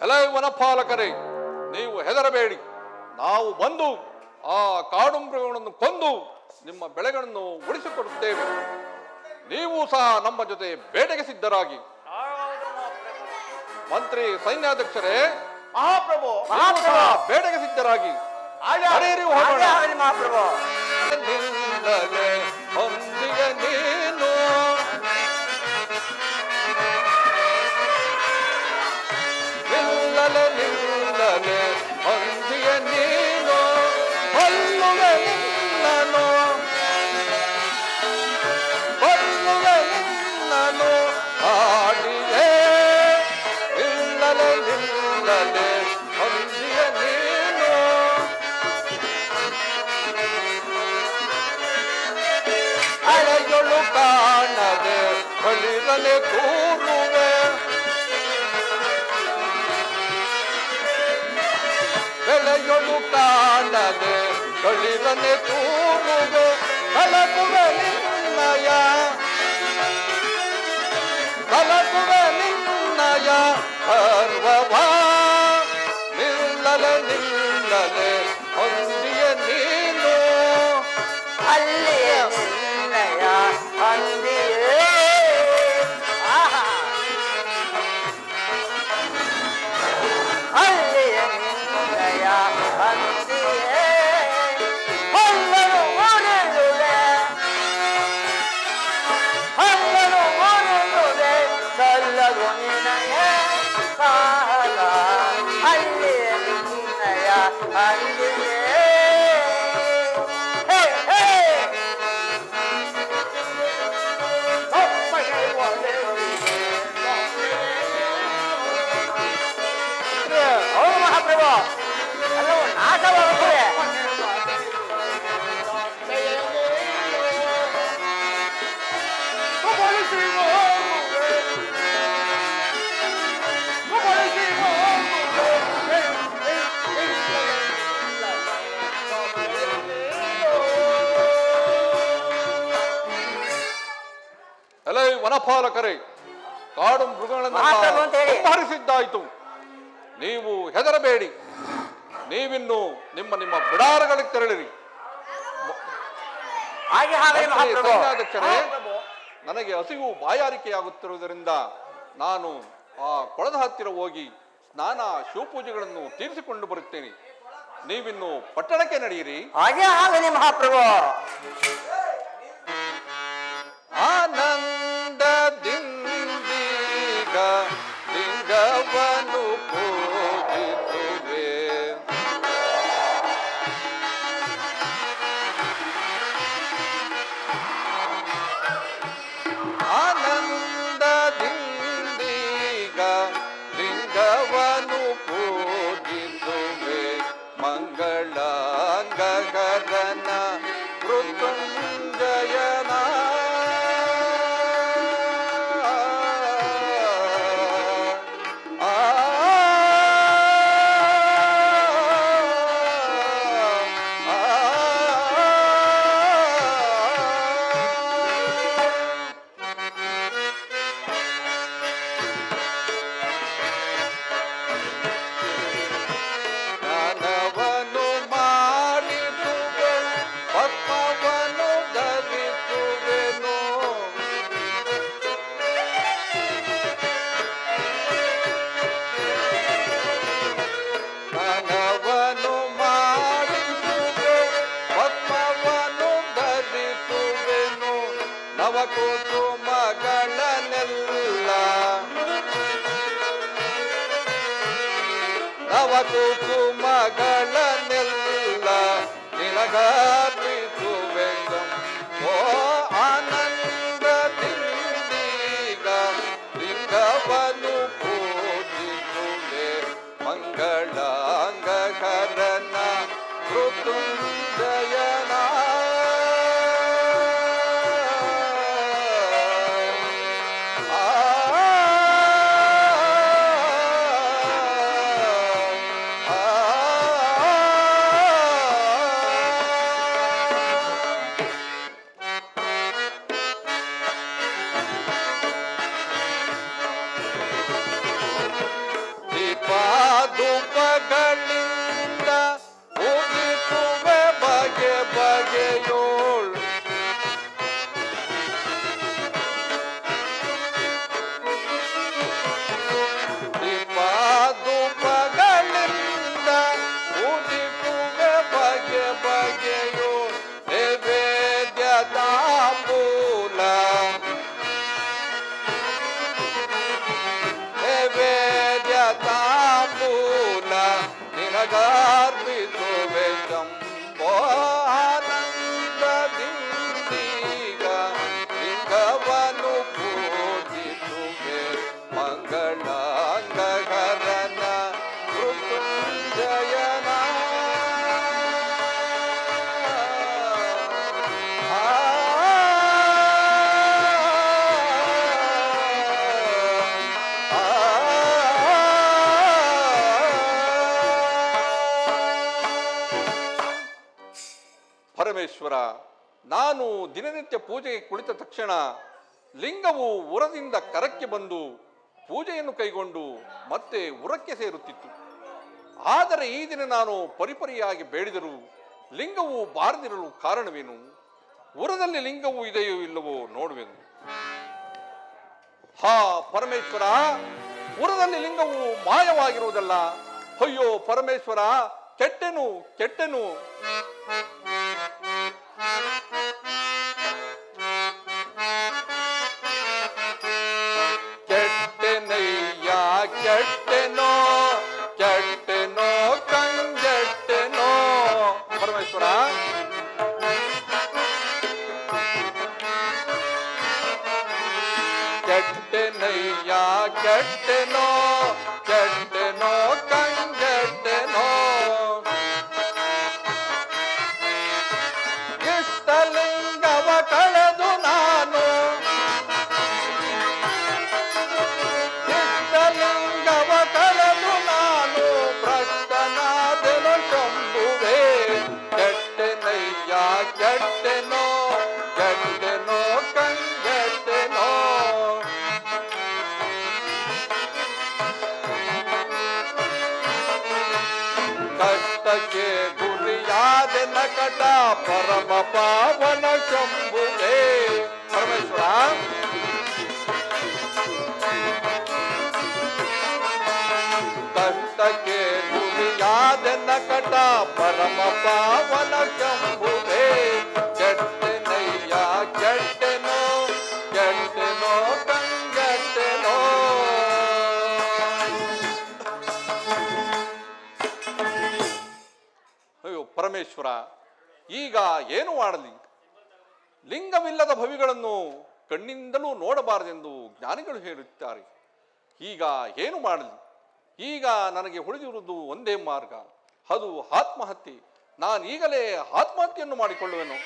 ಎಲ್ಲ ವನಪಾಲಕರೇ, ನೀವು ಹೆದರಬೇಡಿ. ನಾವು ಬಂದು ಆ ಕಾಡು ಮೃಗಗಳನ್ನು ಕೊಂದು ನಿಮ್ಮ ಬೆಳೆಗಳನ್ನು ಉಳಿಸಿಕೊಡುತ್ತೇವೆ. ನೀವು ಸಹ ನಮ್ಮ ಜೊತೆ ಬೇಟೆಗೆ ಸಿದ್ಧರಾಗಿ. ಮಂತ್ರಿ ಸೈನ್ಯಾಧ್ಯಕ್ಷರೇ, ಮಹಾಪ್ರಭು, ನೀವು ಸಹ ಬೇಟೆಗೆ ಸಿದ್ಧರಾಗಿ. ನಡೆಯಿರಿ, ಹೋಗೋಣ. ಮಹಾಪ್ರಭು. ನಿಲ್ಲದೆ ಹೊಂದಿಗೆ ನೀನು ನಿಲ್ಲಲೆ ನಿಲ್ಲಲೆ ಹೊಂದಿಗೆ ನೀನು ಕೊಲ್ಲುವೆ ನಿನ್ನನು ಕೊಲ್ಲುವೆ ನಿನ್ನನು ಆಡಿಯೇ ನಿಲ್ಲಲೆ ನಿಲ್ಲಲೆ ಹೊಂದಿಗೆ ನೀನು ಅಲೆಯೊಳು ಕಾಣದೆ ಬಳಿರಲೆ ಕೂರುವೆ ಬೆಳೆಯೊಳು ಕಾಣದೆ ಬಳಿರಲೆ ಕೂರುವೆ ಕಲಕುವೆ ನಿನ್ನಯ ಕಲಕುವೆ ನಿನ್ನಯ ಸರ್ವವ ನಿಲ್ಲಲೆ ನಿಲ್ಲಲೆ ಹೊಂದಿಯ ನೀನು ಅಲ್ಲಿಯ ನಿನ್ನಯ ಅಂದಿಯೇ. ಆಹಾ. ಅಲ್ಲಿಯ ನಿನ್ನಯ ಅಂದಿಯೇ. ಹಲ್ಲನು ಮುರಿದುವೆ ಹಲ್ಲನು ಮುರಿದುವೆ ಸಲ್ಲದು ನಿನಯ ಸಾಲ. ಅಲ್ಲಿಯ ನಿನ್ನಯ ಅಂದಿಯೇ. ಹೌದು ಮಹಾಪ್ರಭು, ಎಲ್ಲವೂ ನಾಶವಾಗುತ್ತದೆ. ಎಲೆ ವನಪಾಲಕರೇ, ಕಾಡು ಮೃಗಗಳನ್ನು ಮಹಾಪ್ರಭು ಅಂತ ಹೇಳಿ. ಸಂಹರಿಸಿದ್ದಾಯಿತು. ನೀವು ಹೆದರಬೇಡಿ. ನೀವಿನ್ನು ನಿಮ್ಮ ನಿಮ್ಮ ಬಿಡಾರಗಳಿಗೆ ತೆರಳಿರಿ. ಹಾಗೆ ಆಗಲಿ ಮಂತ್ರಿ ಮಹಾಪ್ರಭು. ಸೈನ್ಯಾಧ್ಯಕ್ಷರೇ, ಹಾ, ಪ್ರಭು. ನನಗೆ ಹಸಿವು ಬಾಯಾರಿಕೆಯಾಗುತ್ತಿರುವುದರಿಂದ ನಾನು ಆ ಕೊಳದ ಹತ್ತಿರ ಹೋಗಿ ಸ್ನಾನ ಶಿವಪೂಜೆಗಳನ್ನು ತೀರಿಸಿಕೊಂಡು ಬರುತ್ತೇನೆ. ನೀವಿನ್ನು ಪಟ್ಟಣಕ್ಕೆ ನಡೆಯಿರಿ. ಹಾಗೆ ಆಗಲಿ ಮಹಾಪ್ರಭು. ಆನಂದದಿಂದೀಗ ಲಿಂಗವನ್ನು ಪೂಜಿಸುವೆ. ಆನಂದದಿಂದೀಗ ಲಿಂಗವನ್ನು ಪೂಜಿಸುವೆ. ಮಂಗಳಾಂಗಕರನ ಮೃತ್ಯುಂಜಯನ ಜ್ಞಾನವನ್ನು ಮಾಡಿಸುವೆ, ಪದ್ಮವನ್ನು ಧರಿಸುವೆನು. ಜ್ಞಾನವನ್ನು ಮಾಡಿಸುವೆ, ಪದ್ಮವನ್ನು ಧರಿಸುವೆನು. ನವಕುಸುಮಗಳನ್ನೆಲ್ಲ ನವಕುಸುಮಗಳನ್ನೆಲ್ಲ ನಿನಗಾರ್ಪಿಸುವೆನು. ಓ ಆನಂದದಿಂದೀಗ ಲಿಂಗವನ್ನು ಪೂಜಿಸುವೆ. ಮಂಗಳಾಂಗಕರನ ಮೃತ್ಯುಂಜಯನ ದೀಪಾಧೂಪಗಳಿಂದ ಉದಿಸುವೆ ಬಗೆ ಬಗೆಯೋಳು. ದೀಪಾಧೂಪಗಳಿಂದ ಉದಿಸುವೆ ಬಗೆ ಬಗೆಯೋ. ನೈವೇದ್ಯ ತಾಂಬೂಲ ನೈವೇದ್ಯ ತಾಂಬೂಲ ನಿನಗಾರ್ಪಿಸುವೆ. ಶಂಭೋ ಆನಂದದಿಂದೀಗ ಲಿಂಗವನ್ನು ಪೂಜಿಸುವೆ. ಮಂಗಳಾಂಗಕರನ ಮೃತ್ಯುಂಜಯನ ಪರಮೇಶ್ವರ, ನಾನು ದಿನನಿತ್ಯ ಪೂಜೆಗೆ ಕುಳಿತ ತಕ್ಷಣ ಲಿಂಗವು ಉರದಿಂದ ಕರಕ್ಕೆ ಬಂದು ಪೂಜೆಯನ್ನು ಕೈಗೊಂಡು ಮತ್ತೆ ಉರಕ್ಕೆ ಸೇರುತ್ತಿತ್ತು. ಆದರೆ ಈ ದಿನ ನಾನು ಪರಿಪರಿಯಾಗಿ ಬೇಡಿದರೂ ಲಿಂಗವು ಬಾರದಿರಲು ಕಾರಣವೇನು? ಉರದಲ್ಲಿ ಲಿಂಗವು ಇದೆಯೋ ಇಲ್ಲವೋ ನೋಡುವೆನು. ಹಾ ಪರಮೇಶ್ವರ, ಉರದಲ್ಲಿ ಲಿಂಗವು ಮಾಯವಾಗಿರುವುದಲ್ಲ. ಅಯ್ಯೋ ಪರಮೇಶ್ವರ, ಕೆಟ್ಟೆನು ಕೆಟ್ಟೆನು. ಕೆಟ್ಟೆನಯ್ಯ ಕೆಟ್ಟೆನೋ ಕೆಟ್ಟೆನೋ ಕಂಗೆಟ್ಟೆನೋ. ಪರಮೇಶ್ವರ, ಕೆಟ್ಟೆನಯ್ಯ ಕೆಟ್ಟೆನೋ ಕೆಟ್ಟೆನೋ ಕಂಗೆಟ್ಟೆನೋ. ಇಷ್ಟಲಿಂಗವ ಕಳೆದು ನಾನು ಇಷ್ಟಲಿಂಗವ ಕಳೆದು ನಾನು ಭ್ರಷ್ಟನಾದೆನು ಶಂಭುವೆ. ಕೆಟ್ಟೆನಯ್ಯ ಕೆಟ್ಟೆನೋ ಕೆಟ್ಟೆನೋ ಕಂಗೆಟ್ಟೆನೋ. ನಕಟ ಪರಮ ಪಾವನ ಶಂಭುವೇ. ಪರಮೇಶ್ವರ, ಕಂಠಕ್ಕೆ ಗುರಿಯಾದ ನಕಟ ಪರಮ ಪಾವನ ಶಂಭುವೇ. ಕೆಟ್ಟೆನಯ್ಯ ಕೆಟ್ಟೆನೋ ಕೆಟ್ಟೆನೋ ಕಂಗೆಟ್ಟೆನೋ. ಅಯ್ಯೋ ಪರಮೇಶ್ವರ, ಈಗ ಏನು ಮಾಡಲಿ? ಲಿಂಗವಿಲ್ಲದ ಭವಿಗಳನ್ನು ಕಣ್ಣಿಂದಲೂ ನೋಡಬಾರದೆಂದು ಜ್ಞಾನಿಗಳು ಹೇಳುತ್ತಾರೆ. ಈಗ ಏನು ಮಾಡಲಿ? ಈಗ ನನಗೆ ಉಳಿದಿರುವುದು ಒಂದೇ ಮಾರ್ಗ, ಅದು ಆತ್ಮಹತ್ಯೆ. ನಾನೀಗಲೇ ಆತ್ಮಹತ್ಯೆಯನ್ನು ಮಾಡಿಕೊಳ್ಳುವೆನು.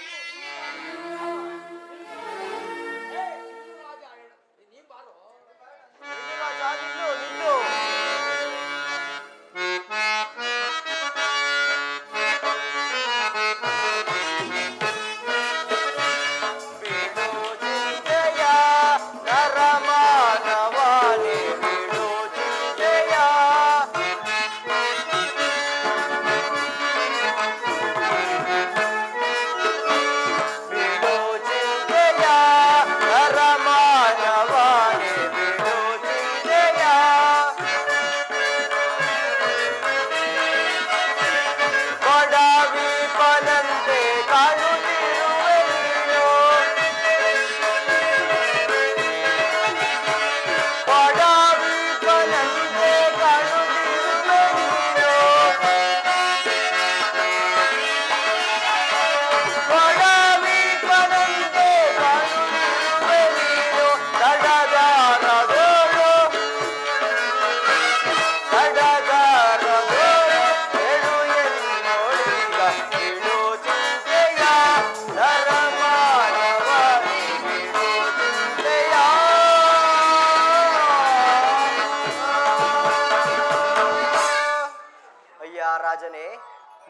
ರಾಜನೇ,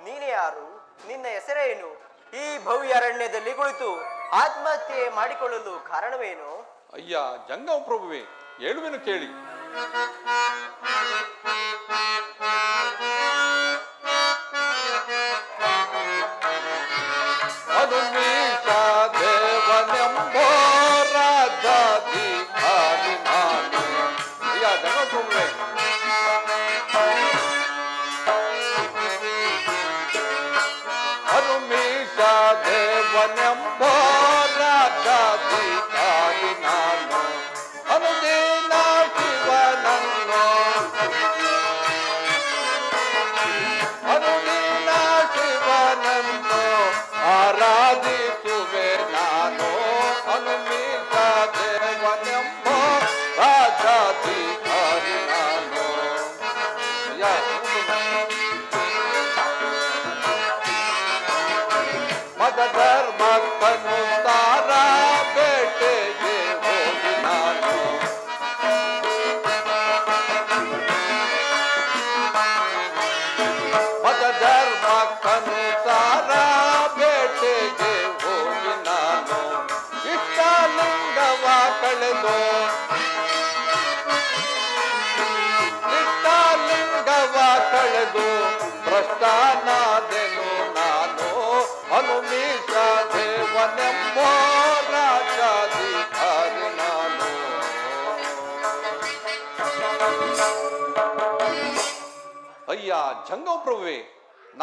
ನೀನೇ ಯಾರು? ನಿನ್ನ ಹೆಸರೇನು? ಈ ಭವ್ಯ ಅರಣ್ಯದಲ್ಲಿ ಕುಳಿತು ಆತ್ಮಹತ್ಯೆ ಮಾಡಿಕೊಳ್ಳಲು ಕಾರಣವೇನು? ಅಯ್ಯ ಜಂಗಮ ಪ್ರಭುವೆ, ಹೇಳುವೆನು ಕೇಳಿ. ಅದು ಮೀಸಾ ದೇವನೆಂಬೋ ರಾಜಾಧಿಕಾರಿ ನಾನು. ಅಯ್ಯ ಜಂಗಮ ಪ್ರಭುವೆ, ಅದು ಮೀಸಾ ದೇವನೆಂಬೋ ರಾಜಾಧಿಕಾರಿ ನಾನು. ಅನುದೀನ ಶಿವನನ್ನು ಅನುದೀನ ಶಿವನನ್ನು ಆರಾಧಿಸುವೆ ನಾನು. ಅನುಮೀಸ ದೇವನೆಂಬೋ ರಾಜಾಧಿಕಾರಿ ನಾನು. ಮತ ಧರ್ಮಕ್ಕನುಸಾರ ಬೇಟೆಗೆ ಹೋಗಿ ನಾನು. ಮತ ಧರ್ಮಕ್ಕನುಸಾರ ಬೇಟೆಗೆ ಹೋಗಿ ನಾನು. ಇಷ್ಟಲಿಂಗವ ಕಳೆದು ಇಷ್ಟಲಿಂಗವ ಕಳೆದು ಭ್ರಷ್ಟನಾದೆನು ನಾನು. ಹನುಮೀಸ ದೇವನೆಂಬೋ ರಾಜಾಧಿಕಾರಿ ನಾನು. ಅಯ್ಯ ಜಂಗಮ ಪ್ರಭುವೆ,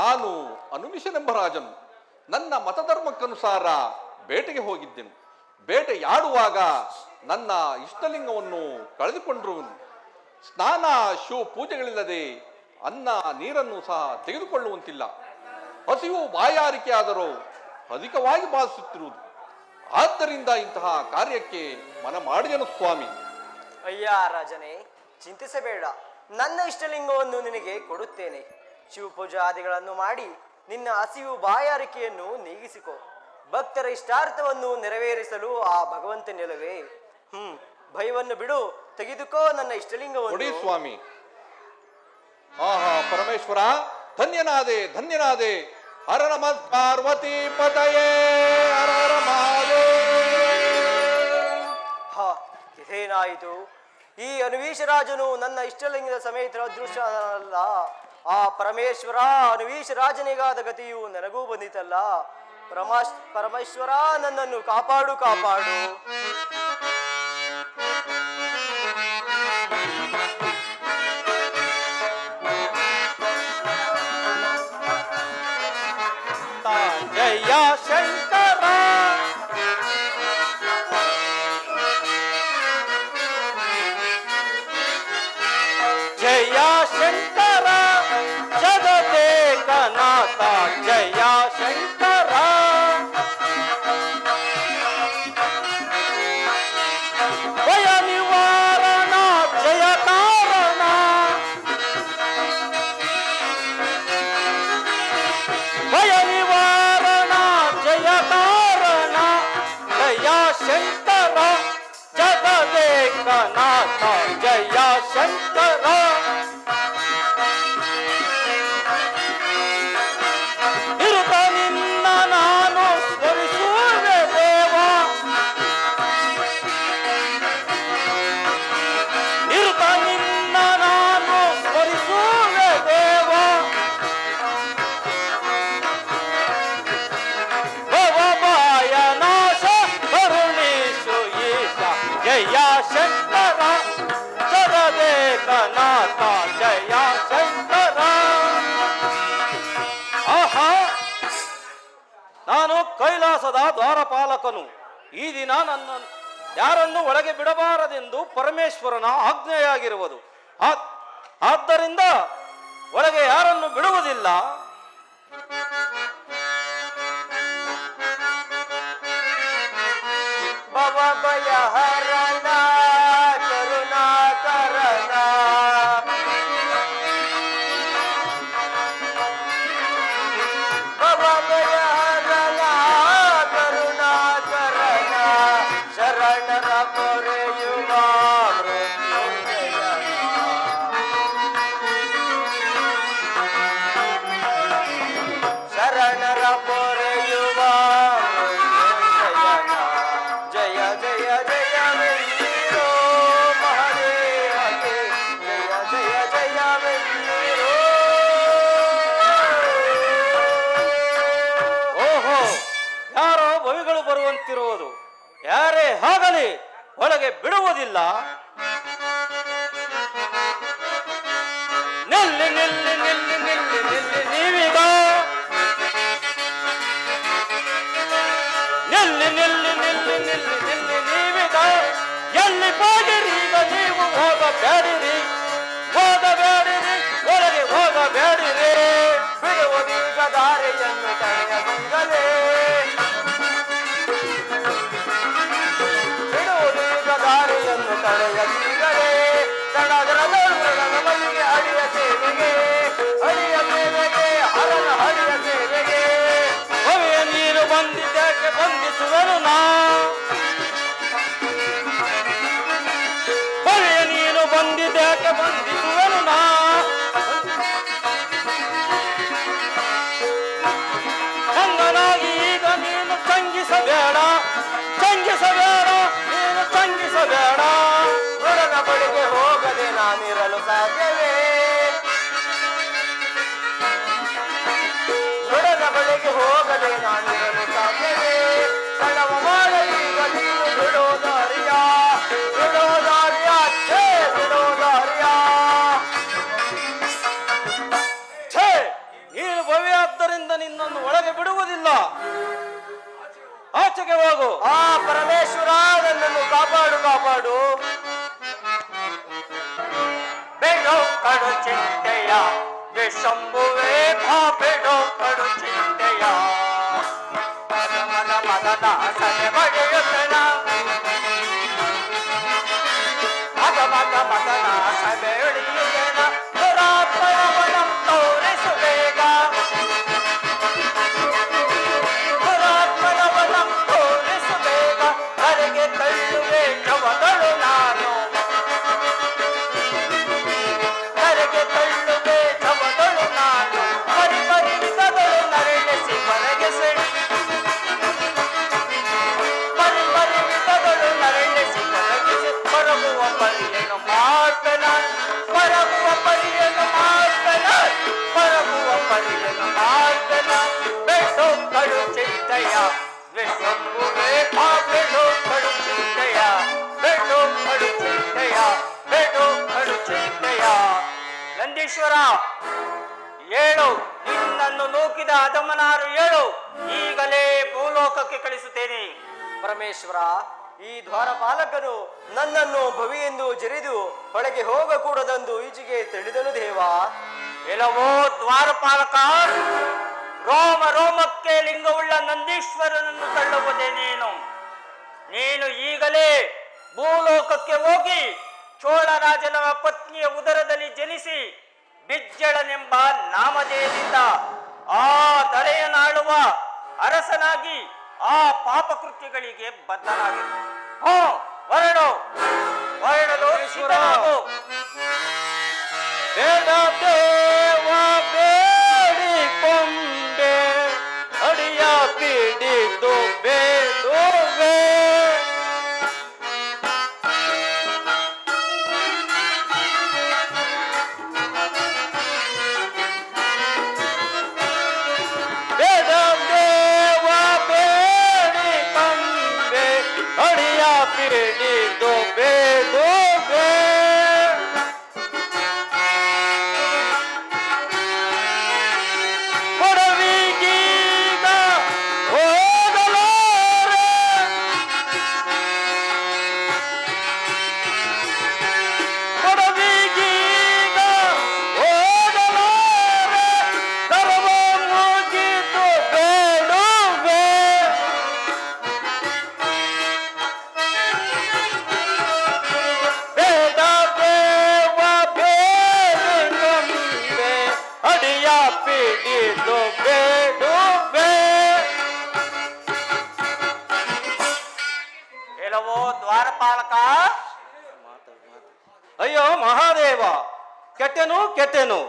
ನಾನು ಅನುಮಿಷನೆಂಬ ರಾಜನು. ನನ್ನ ಮತಧರ್ಮಕ್ಕನುಸಾರ ಬೇಟೆಗೆ ಹೋಗಿದ್ದೆನು. ಬೇಟೆಯಾಡುವಾಗ ನನ್ನ ಇಷ್ಟಲಿಂಗವನ್ನು ಕಳೆದುಕೊಂಡಿರುವನು. ಸ್ನಾನ ಶೂ ಪೂಜೆಗಳಿಲ್ಲದೆ ಅನ್ನ ನೀರನ್ನು ಸಹ ತೆಗೆದುಕೊಳ್ಳುವಂತಿಲ್ಲ. ಹಸಿವು ಬಾಯಾರಿಕೆ ಆದರೂ ಅಧಿಕವಾಗಿ ಬಾಧಿಸುತ್ತಿರುವುದು. ಆದ್ದರಿಂದ ಇಂತಹ ಕಾರ್ಯಕ್ಕೆ ಮನ ಮಾಡಿದೆನು ಸ್ವಾಮಿ. ಅಯ್ಯ ರಾಜನೇ, ಚಿಂತಿಸಬೇಡ. ನನ್ನ ಇಷ್ಟಲಿಂಗವನ್ನು ನಿನಗೆ ಕೊಡುತ್ತೇನೆ. ಶಿವಪೂಜಾದಿಗಳನ್ನು ಮಾಡಿ ನಿನ್ನ ಹಸಿವು ಬಾಯಾರಿಕೆಯನ್ನು ನೀಗಿಸಿಕೊ. ಭಕ್ತರ ಇಷ್ಟಾರ್ಥವನ್ನು ನೆರವೇರಿಸಲು ಆ ಭಗವಂತನಿಲ್ಲವೇ? ಭಯವನ್ನು ಬಿಡು, ತೆಗೆದುಕೋ ನನ್ನ ಕೊಡಿ ಇಷ್ಟಲಿಂಗವನ್ನು. ಸ್ವಾಮಿ. ಆಹಾ ಪರಮೇಶ್ವರ, ಧನ್ಯನಾದೆ ಧನ್ಯನಾದೆ. ಹರ ನಮ ಪಾರ್ವತಿ ಪತಯೇ, ಹರ ಹರ ಮಹಾದೇವ. ಹ, ಇದೇನಾಯಿತು? ಈ ಅನುವೀಶ ರಾಜನು ನನ್ನ ಇಷ್ಟಲಿಂಗದ ಸಮೇತ ಅದೃಷ್ಟನಲ್ಲ, ಆ ಪರಮೇಶ್ವರ ಅನುವೀಶ ರಾಜನಿಗಾದ ಗತಿಯು ನನಗೂ ಬಂದಿತಲ್ಲ. ಪರಮೇಶ್ವರ ನನ್ನನ್ನು ಕಾಪಾಡು ಕಾಪಾಡು. ಜಯ ಶಂಕರ ಜಯ ಶಂಕರ ಜಗದೇಕನಾಥ ಜಯ ಶಂಕರ ಭಯ ನಿವಾರಣ ಜಯ ಕಾರಣ ಭಯ ನಿವಾರಣ ಜಯ ಕಾರಣ ಜಯ ಶಂಕರ ಜಗದೇಕನಾಥ ಜಯ ಶಂಕರ ಇರುತ್ತ ನಿನ್ನ ನಾನು ಸ್ಮರಿಸುವೆ ದೇವ ಇರುತ್ತ ನಿನ್ನ ನಾನು ಸ್ಮರಿಸುವೆ ದೇವ ಭವಭಯನಾಶ ಕರುಣಿಸು ಈಶ ಜಯ ಶಂಕರ ಜಗದೇಕನಾಥ ಜಯ ಶಂಕರ. ಆಹಾ, ನಾನು ಕೈಲಾಸದ ದ್ವಾರಪಾಲಕನು. ಈ ದಿನ ನನ್ನ ಯಾರನ್ನು ಒಳಗೆ ಬಿಡಬಾರದೆಂದು ಪರಮೇಶ್ವರನ ಆಜ್ಞೆಯಾಗಿರುವುದು. ಆದ್ದರಿಂದ ಒಳಗೆ ಯಾರನ್ನು ಬಿಡುವುದಿಲ್ಲ. ಭವಭಯ ಹರಣ ಕರುಣಾಕರಣ ಭವಭಯ ಹರಣ ಕರುಣಾಕರಣ ಶರಣರ ಪೊರೆಯುವ ಮೃತ್ಯುಂಜಯ ಶರಣರ ಪೊರೆಯುವ ಮೃತ್ಯುಂಜಯನ ಜಯ ಜಯ ಜಯವೆಲ್ಲಿರೋ ಮಹಾದೇವಗೆ ಜಯ ಜಯ ಜಯವೆಲ್ಲಿರೋ. ಓಹೋ, ಯಾರೋ ಭವಿಗಳು ಬರುವಂತಿರುವುದು. ಯಾರೇ ಆಗಲಿ ಒಳಗೆ ಬಿಡುವುದಿಲ್ಲ. ನಿಲ್ಲಿ ನಿಲ್ಲಿ ನಿಲ್ಲಿ ನಿಲ್ಲಿ ನಿಲ್ಲಿ ನೀವೀಗ ನಿಲ್ಲಿ ನಿಲ್ಲಿ ನಿಲ್ಲಿ ನಿಲ್ಲಿ ನಿಲ್ಲಿ ನೀವೀಗ ಎಲ್ಲಿ ಹೋಗಿರೀಗ ನೀವು ಹೋಗಬೇಡಿರಿ ಹೋಗಬೇಡಿರಿ ಒಳಗೆ ಹೋಗಬೇಡಿರಿ. ಬಿಡುವುದೀಗ ದಾರಿಯನ್ನು ತಡೆಯಬಂಗಲೇ ಬಿಡುವುದೀಗ ದಾರಿಯನ್ನು ತಡೆಯದಿಂಗಲೇ ತಡಗರದೊಳಗೆ ಅಡಿಯ ಸೇವೆಗೆ ಅಡಿಯ ಸೇವೆಗೆ ಹರನ ಹರಿಯ ಸೇವೆಗೆ ಭವಿಯ ನೀರು ಬಂದಿದ್ದಕ್ಕೆ ಬಂಧಿಸುವನು ನಾ ಭವಿಯ ನೀನು ಬಂದಿದ್ದಕ್ಕೆ ಬಂಧಿಸುವನು ನಾ. ಚಂಗನಾಗಿ ಈಗ ನೀನು ಚಂಗಿಸಬೇಡ ಚಂಗಿಸಬೇಡ ನೀನು ಚಂಗಿಸಬೇಡ. ಗುರುನ ಬಳಿಗೆ ಹೋಗದೆ ನಾನಿರಲು ಸಾಧ್ಯವೇ ಗುರುನ ಬಳಿಗೆ ಹೋಗದೆ ನಾನಿರಲು ಸಾಧ್ಯವೇ. ಕಣವ ಮಾಡಲೀಗ ನೀನು ಬಿಡೋದಾರಿಯ ಬಿಡೋದಾರಿಯ ಛೇ ಬಿಡೋದಾರಿಯ. ಛೇ, ನೀನು ಭವಿಯಾದ್ದರಿಂದ ನಿನ್ನನ್ನು ಒಳಗೆ ಬಿಡುವುದಿಲ್ಲ. ಆಚೆಗೆ ಹೋಗು. ಆ ಪರಮೇಶ್ವರ ನನ್ನನ್ನು ಕಾಪಾಡು ಕಾಪಾಡು. ಬೇಡೋ ಕಡು ಚಿಂತೆಯ ವಿಶಂಭುವೇ ಭಾ ಬೇಡೋ ಕಡು ಚಿಂತೆಯ ಮದ ಮದನ ಸನೆ ಬಡಿಯುತ್ತನ ಮದ ಮದ ಮದನ ಸನೆ ಹಿಡಿಯುತ್ತನ ಪುರಾತ್ಮನವನಂ ತೋರಿಸುಬೇಗ ಪುರಾತ್ಮನವನಂ ತೋರಿಸುಬೇಗ ಕರೆಗೆ ತಳ್ಳುವೆ ಕವದಳು ನಾನು ಕರೆಗೆ ತಳ್ಳುವೆ ಕವದಳು ನಾನು ಪರಿ ಪರಿಮಿತಗಳು ನರಳಿಸಿ ಹೊರಗೆ ಸೆಳಿ ಪರಿ ಪರಿಮಿತಗಳು ನಂದೀಶ್ವರ, ಏಳು, ನಿನ್ನನ್ನು ನೂಕಿದ ಅಧಮನಾರು ಏಳು, ಈಗಲೇ ಭೂಲೋಕಕ್ಕೆ ಕಳಿಸುತ್ತೇನೆ. ಪರಮೇಶ್ವರ, ಈ ದ್ವಾರಪಾಲಕನು ನನ್ನನ್ನು ಭವಿಯೆಂದು ಜರಿದು ಒಳಗೆ ಹೋಗಕೂಡದೆಂದು ಈಚೆಗೆ ತಿಳಿದನು ದೇವ. ಎಲ್ಲವೋ ದ್ವಾರಪಾಲಕ, ರೋಮ ರೋಮಕ್ಕೆ ಲಿಂಗವುಳ್ಳ ನಂದೀಶ್ವರನನ್ನು ತಳ್ಳುವುದೇನೇನು? ನೀನು ಈಗಲೇ ಭೂಲೋಕಕ್ಕೆ ಹೋಗಿ ಚೋಳರಾಜನ ಪತ್ನಿಯ ಉದರದಲ್ಲಿ ಜನಿಸಿ ಬಿಜ್ಜಳನೆಂಬ ನಾಮಧೇಯದಿಂದ ಆ ಧರೆಯನ್ನಾಳುವ ಅರಸನಾಗಿ ಆ ಪಾಪಕೃತ್ಯಗಳಿಗೆ ಬದ್ಧನಾಗಿರು. ಹೊರಡು, ಹೊರಡಲು ಸಿದ್ಧನಾಗು. ದೇವ ಬೇಡಿಕೊಂಡೆ ಅಡಿಯ ಪಿಡಿದು ಬೇಡುವೆ. ದೇವ ಬೇಡಿಕೊಂಡೆ ಅಡಿಯ ಪಿಡಿದು ಬೇಡುವೆ. ಕೊಡವಿಗೀಗ ಹೋಗಲಾರೆ, ಕೊಡವಿಗೀಗ ಹೋಗಲಾರೆ, ಸರ್ವ ಮುಗಿದು ಬೇಡುವೆ. ಬೇಡ ದೇವ ಬೇಡಿಕೊಂಡೆ ಅಡಿಯ ಪಿಡಿದು ಬೇಡುವೆ. ಎಲ್ಲವೋ ದ್ವಾರಪಾಲಕ, ಅಯ್ಯೋ ಮಹಾದೇವ, ಕೆಟ್ಟೆನು.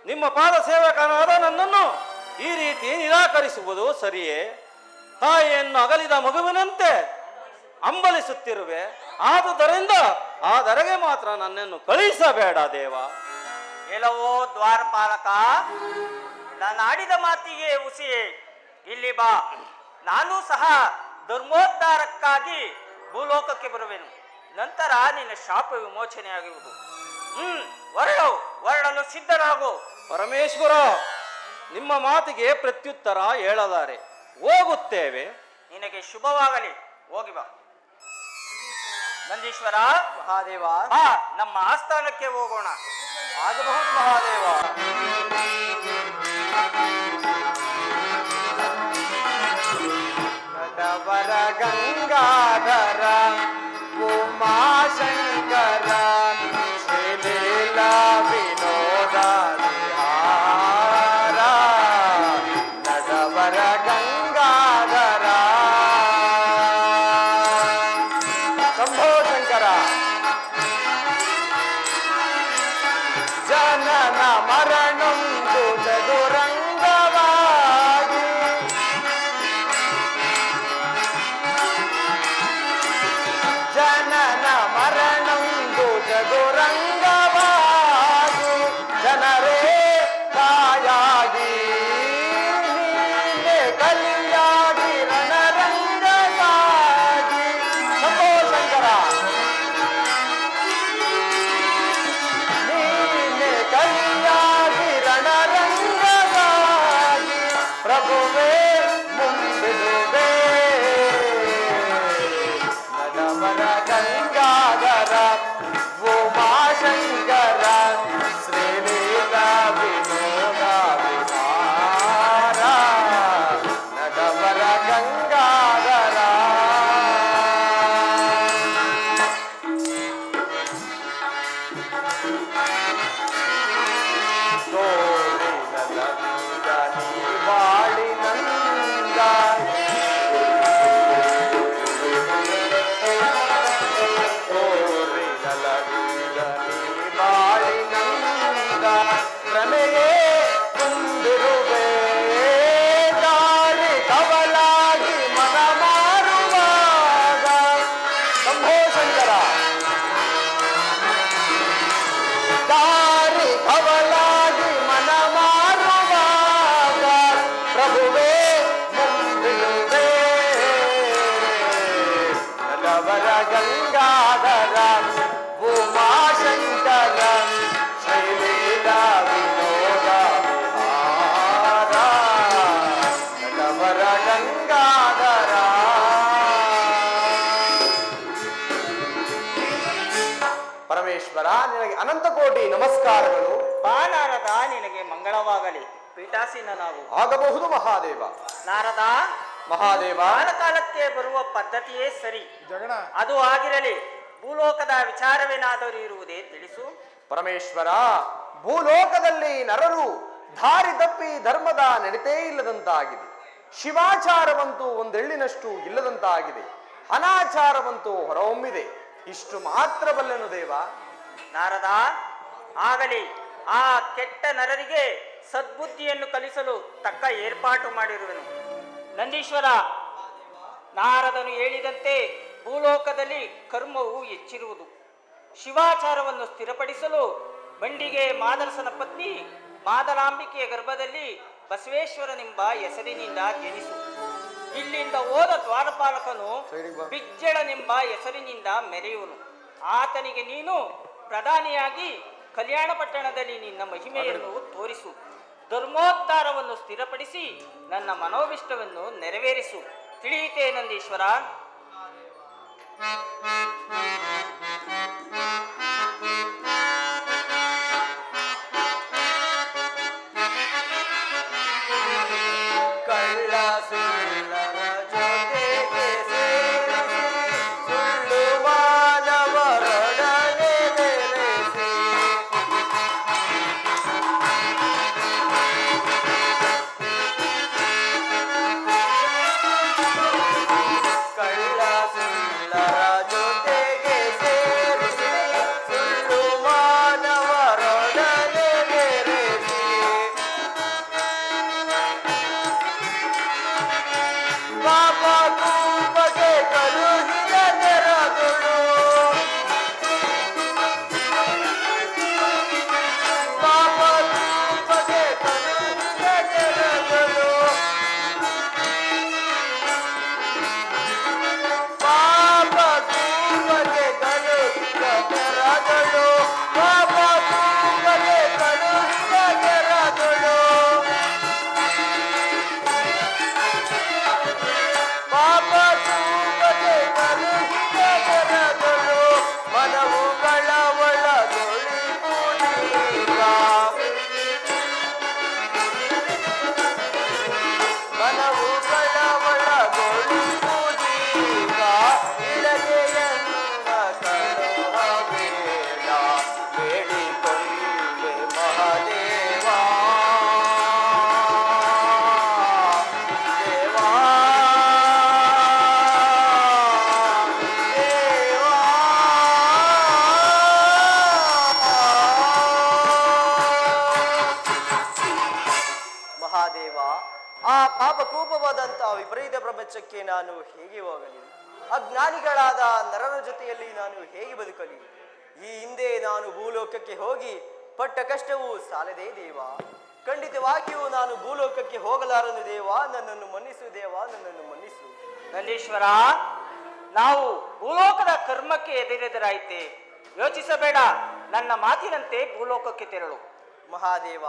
ನಿಮ್ಮ ಪಾದ ಸೇವಕನಾದ ನನ್ನನ್ನು ಈ ರೀತಿ ನಿರಾಕರಿಸುವುದು ಸರಿಯೇ? ತಾಯಿಯನ್ನು ಅಗಲಿದ ಮಗುವಿನಂತೆ ಅಂಬಲಿಸುತ್ತಿರುವೆ. ಆದುದರಿಂದ ಆ ದರೆಗೆ ಮಾತ್ರ ನನ್ನನ್ನು ಕಳುಹಿಸಬೇಡ ದೇವ. ಎಲ್ಲವೋ ದ್ವಾರಪಾಲಕ, ನಾನು ಆಡಿದ ಮಾತಿಗೆ ಹುಸಿಯೇ, ಇಲ್ಲಿ ಬಾ. ನಾನು ಸಹ ಧರ್ಮೋದ್ಧಾರಕ್ಕಾಗಿ ಭೂಲೋಕಕ್ಕೆ ಬರುವೆನು. ನಂತರ ನಿನ್ನ ಶಾಪ ವಿಮೋಚನೆಯಾಗುವುದು. ಹೊರಡಲು ಸಿದ್ಧನಾಗು. ಪರಮೇಶ್ವರ, ನಿಮ್ಮ ಮಾತಿಗೆ ಪ್ರತ್ಯುತ್ತರ ಹೇಳಲಾರೆ. ಹೋಗುತ್ತೇವೆ. ನಿನಗೆ ಶುಭವಾಗಲಿ, ಹೋಗಿ ಬಾ. ನಂದೀಶ್ವರ, ಮಹಾದೇವ, ಬಾ, ನಮ್ಮ ಆಸ್ಥಾನಕ್ಕೆ ಹೋಗೋಣ. ಆಗಬಹುದು ಮಹಾದೇವ. ನಟವರ ಗಂಗಾಧರ ಉಮಾಶಂಕರ ಶ್ರೀಲೀಲ ವಿನೋದ ವಿಹಾರ. ನಟವರ ಗಂಗಾಧರ ಶಂಭೋ ಶಂಕರ. ಜನನ ಮರಣೊಂದು ಚದುರಂಗವಾಗಿ, ಜನನ ಮರಣೊಂದು ಚದುರಂಗವಾಗಿ, ಜನರೇ ತಾಯಾಗಿ ನೀನೆ ಕಲಿಯಾಗಿ ರಣರಂಗವಾಗಿ. ಶಂಭೋ ಶಂಕರ. ನೀನೆ ಕಲಿಯಾಗಿ ರಣರಂಗವಾಗಿ, ಪ್ರಭುವೇ ಮುಂದಿರುವೆ. ನಗಮನ ಗಂಗಾಧರ ಉಮಾಶಂಕರ ಶ್ರೀಲೀಲ ವಿನೋದ ವಿಹಾರ. ನಗಮನ ಗಂಗಾಧರ. ತೋರಿನಲವಿದ ನೀ ಬಾಳಿನಂದ, ತೋರಿನಲವಿದ ನೀ ಬಾಳಿನಂದ, ಪ್ರಮೆಯೇ ತುಂಬಿರುವೆ. ದಾರಿ ಕವಲಾಗಿ ಮನ ಮಾರುವಾಗ. ಶಂಭೋ ಶಂಕರ. ದಾರಿ ಕವಲಾಗಿ ಮನ ಮಾರುವಾಗ, ಪ್ರಭುವೇ ಮುಂದಿರುವೆ. ನಗವರ ಗಂಗಾಧರ ಉಮಾಶಂಕರ ಶ್ರೀಲೀಲ ಪರಮೇಶ್ವರ, ನಿನಗೆ ಅನಂತ ಕೋಟಿ ನಮಸ್ಕಾರಗಳು. ಬಾ ನಾರದ, ನಿನಗೆ ಮಂಗಳವಾಗಲಿ. ಪೀಠಾಸೀನ ನಾವು ಆಗಬಹುದು ಮಹಾದೇವ. ನಾರದ, ಮಹಾದೇವ, ಕಾಲಕಾಲಕ್ಕೆ ಬರುವ ಪದ್ಧತಿಯೇ ಸರಿ. ಜಗಣ ಅದು ಆಗಿರಲಿ. ಭೂಲೋಕದ ವಿಚಾರವೇನಾದರೂ ಇರುವುದೇ ತಿಳಿಸು. ಪರಮೇಶ್ವರ, ಭೂಲೋಕದಲ್ಲಿ ನರರು ದಾರಿ ತಪ್ಪಿ ಧರ್ಮದ ನಡತೆ ಇಲ್ಲದಂತಾಗಿದೆ. ಶಿವಾಚಾರವಂತೂ ಒಂದೆಳ್ಳಿನಷ್ಟು ಇಲ್ಲದಂತಾಗಿದೆ. ಅನಾಚಾರವಂತೂ ಹೊರಹೊಮ್ಮಿದೆ. ಇಷ್ಟು ಮಾತ್ರ ಬಲ್ಲೆನು ದೇವ. ನಾರದ, ಆಗಲಿ. ಆ ಕೆಟ್ಟ ನರರಿಗೆ ಸದ್ಬುದ್ಧಿಯನ್ನು ಕಲಿಸಲು ತಕ್ಕ ಏರ್ಪಾಟು ಮಾಡಿರುವೆನು. ನಂದೀಶ್ವರ, ನಾರದನು ಹೇಳಿದಂತೆ ಭೂಲೋಕದಲ್ಲಿ ಕರ್ಮವು ಹೆಚ್ಚಿರುವುದು. ಶಿವಾಚಾರವನ್ನು ಸ್ಥಿರಪಡಿಸಲು ಬಂಡಿಗೆ ಮಾದರಸನ ಪತ್ನಿ ಮಾದಲಾಂಬಿಕೆಯ ಗರ್ಭದಲ್ಲಿ ಬಸವೇಶ್ವರನೆಂಬ ಹೆಸರಿನಿಂದ ಜನಿಸು. ಇಲ್ಲಿಂದ ಹೋದ ದ್ವಾರಪಾಲಕನು ಬಿಜ್ಜಳನೆಂಬ ಹೆಸರಿನಿಂದ ಮೆರೆಯುವನು. ಆತನಿಗೆ ನೀನು ಪ್ರಧಾನಿಯಾಗಿ ಕಲ್ಯಾಣ ಪಟ್ಟಣದಲ್ಲಿ ನಿನ್ನ ಮಹಿಮೆಯನ್ನು ತೋರಿಸು. ಧರ್ಮೋದ್ಧಾರವನ್ನು ಸ್ಥಿರಪಡಿಸಿ ನನ್ನ ಮನೋಭಿಷ್ಟವನ್ನು ನೆರವೇರಿಸು. ತಿಳಿಯಿತೇ ನಂದೀಶ್ವರ? ಆ ಪಾಪಕೂಪವಾದಂತಹ ವಿಪರೀತ ಪ್ರಪಂಚಕ್ಕೆ ನಾನು ಹೇಗೆ ಹೋಗಲಿ? ಅಜ್ಞಾನಿಗಳಾದ ನರರ ಜೊತೆಯಲ್ಲಿ ನಾನು ಹೇಗೆ ಬದುಕಲಿ? ಈ ಹಿಂದೆ ನಾನು ಭೂಲೋಕಕ್ಕೆ ಹೋಗಿ ಪಟ್ಟ ಕಷ್ಟವು ಸಾಲದೇ ದೇವ. ಖಂಡಿತವಾಗಿಯೂ ನಾನು ಭೂಲೋಕಕ್ಕೆ ಹೋಗಲಾರನು ದೇವ. ನನ್ನನ್ನು ಮನ್ನಿಸು ದೇವ, ನನ್ನನ್ನು ಮನ್ನಿಸು. ನಂದೀಶ್ವರ, ನಾವು ಭೂಲೋಕದ ಕರ್ಮಕ್ಕೆ ಎದುರೆದುರಾಯಿತೆ. ಯೋಚಿಸಬೇಡ, ನನ್ನ ಮಾತಿನಂತೆ ಭೂಲೋಕಕ್ಕೆ ತೆರಳು. ಮಹಾದೇವ,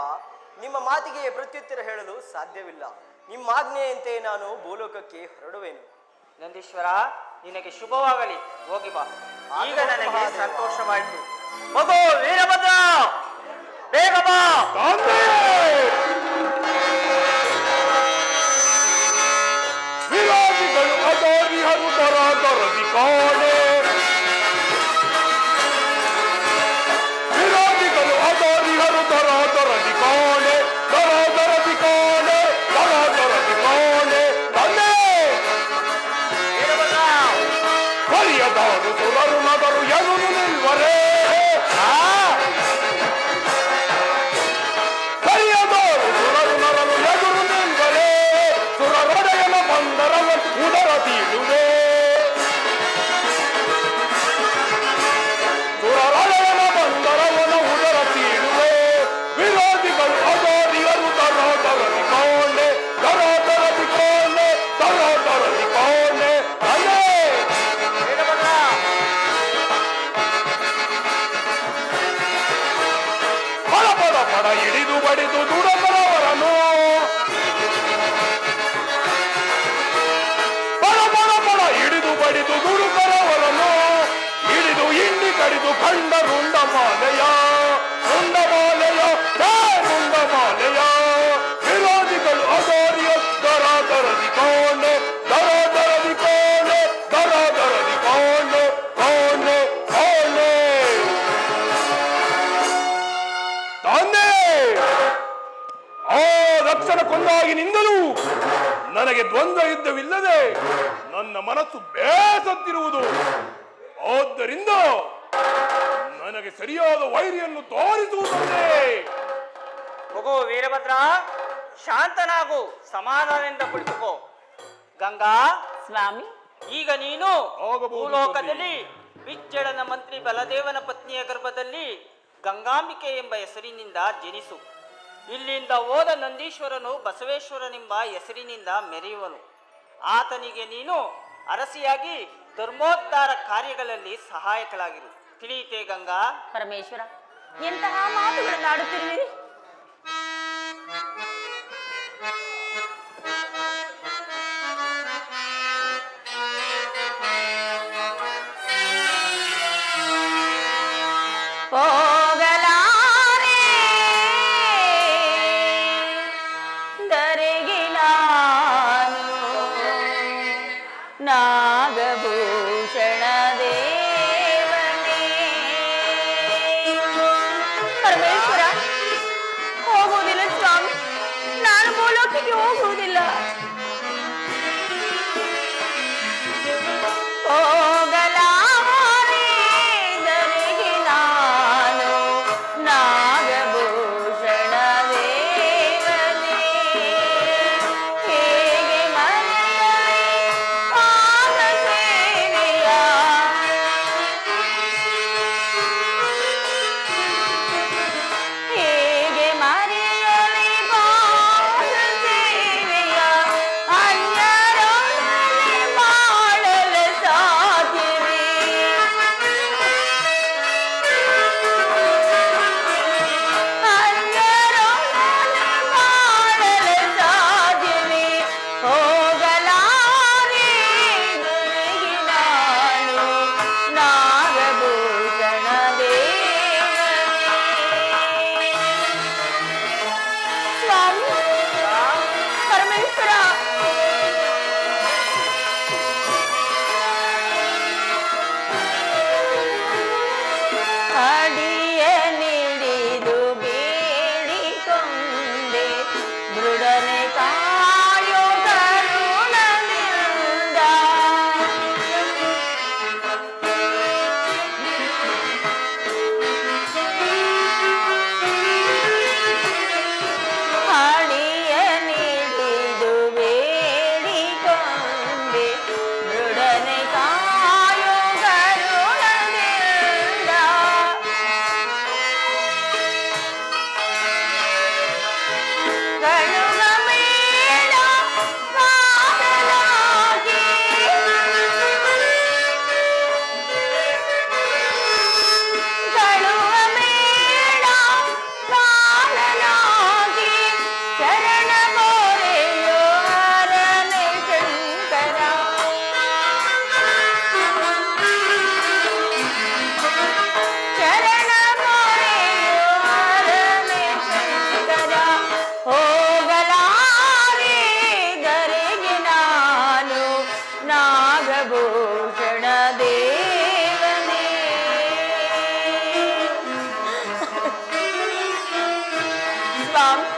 ನಿಮ್ಮ ಮಾತಿಗೆ ಪ್ರತ್ಯುತ್ತರ ಹೇಳಲು ಸಾಧ್ಯವಿಲ್ಲ. ನಿಮ್ಮ ಆಜ್ಞೆಯಂತೆ ನಾನು ಭೂಲೋಕಕ್ಕೆ ಹೊರಡುವೆನು. ನಂದೀಶ್ವರ, ನಿನಗೆ ಶುಭವಾಗಲಿ. ಹೋಗಿ ಬಾ. ಈಗ ನನಗೆ ಮಹಾದೇವ. ಸಂತೋಷವಾಯಿತು. ಮಗು ವೀರಭದ್ರ, ಬೇಗ ಬಾ. ವಿರೋಧಿಗಳು ಅದೋರಿಹರು ದರದಿ ಕಾಣೆ, ವಿರೋಧಿಗಳು ಅದೋರಿಹರು ದರದಿ ಕಾಣೆ, ದರದಿ ಕಾಣೆ, ದರದಿ ಕಾಣೆ. ತಂದೆ ಕಲಿಯದಾರು ಸುರರು ನದರು ಎರುನು ನಿಲ್ವರೇ, ಕಲಿಯದಾರು ಸುರರು ನರನು ಎದುರು ನಿಲ್ವರೇ, ಸುರರೊಡೆಯನ ಬಂದರವ ಉದರ ತೀಳುವೆ. ಆಗಿನಿಂದಲೂ ನನಗೆ ದ್ವಂದ್ವ ಯುದ್ಧವಿಲ್ಲದೆ ನನ್ನ ಮನಸ್ಸು ಬೇಸತ್ತಿರುವುದು. ಆದ್ದರಿಂದ ನನಗೆ ಸರಿಯಾದ ವೈರಿಯನ್ನು ತೋರಿಸುವುದೇ. ಹೋಗೋ ವೀರಭದ್ರ, ಶಾಂತನಾಗು, ಸಮಾಧಾನದಿಂದ ಕುಳಿತುಕೋ. ಗಂಗಾ ಸ್ವಾಮಿ, ಈಗ ನೀನು ಆಗಬಹುದು ಭೂಲೋಕದಲ್ಲಿ ಬಿಜ್ಜಳನ ಮಂತ್ರಿ ಬಲದೇವನ ಪತ್ನಿಯ ಗರ್ಭದಲ್ಲಿ ಗಂಗಾಂಬಿಕೆ ಎಂಬ ಹೆಸರಿನಿಂದ ಜನಿಸು. ಇಲ್ಲಿಂದ ಹೋದ ನಂದೀಶ್ವರನು ಬಸವೇಶ್ವರನೆಂಬ ಹೆಸರಿನಿಂದ ಮೆರೆಯುವನು. ಆತನಿಗೆ ನೀನು ಅರಸಿಯಾಗಿ ಧರ್ಮೋದ್ಧಾರ ಕಾರ್ಯಗಳಲ್ಲಿ ಸಹಾಯಕಳಾಗಿರು. ತಿಳಿಯಿತೆ ಗಂಗಾ? ಪರಮೇಶ್ವರ, ಎಂತಹ ಮಾತುಗಳನ್ನು ಆಡುತ್ತಿರುವಿರಿ? ಹೋಗಲಾರೆ ದರೆಗೆ ನಾನು ನಾಗಭೂಷಣ ದೇವನೇ. ಪರಮೇಶ್ವರ, ಹೋಗುವುದಿಲ್ಲ ಸ್ವಾಮಿ, ನಾನು ಭೂಲೋಕಕ್ಕೆ ಹೋಗುವುದಿಲ್ಲ. ಹೋಗಲಾರೆ ದರೆಗೆ ನಾನು ನಾಗಭೂಷಣ ದೇವನೇ. ಹೇಗೆ ಮರೆಯಲಿ ಪಾದ ಸೇವೆಯ, ಹೇಗೆ ಮರೆಯಲಿ ಪಾದ ಸೇವೆಯ, ಅನ್ಯರೊಡನೆ ಮಾಡಲು ಸಾಧ್ಯವೇ? ಅನ್ಯರೊಡನೆ ಮಾಡಲು ಸಾಧ್ಯವೇ? ಹೋಗಲಾರೆ ದೊರೆಗೆ ನಾನು ನಾಗಭೂಷಣ ದೇವನೇ. ಸ್ವಾಮಿ, ಪರಮೇಶ್ವರ, ಅಡಿಯ ನಿಡಿದು ಬೇಡಿಕೊಂಡೆ ದೃಢನೆ ಕಾಯೋ ಕರುಣದಿಂದ. ಅಡಿಯ ನಿಡಿದು ಬೇಡಿಕೊಂಡೆ ದೃಢನೆ ಕಾಯೋ ಕರುಣದಿಂದ. ಗಣುಗ ಮೇಳ ಕಾದಲಾಗಿ, ಗಣುಗ ಮೇಳ ಕಾದಲಾಗಿ, ಶರಣ ಗೋರೆಯೋ ಹರನೆ ಶಂಕರ. ಶರಣ ಗೋರೆಯೋ ಹರನೆ ಶಂಕರ. ಹೋಗಲಾರೆ ದರೆಗೆ ನಾನು ನಾಗಭೂಷಣ ದೇವನೇ. ಸ್ವಾಮಿ,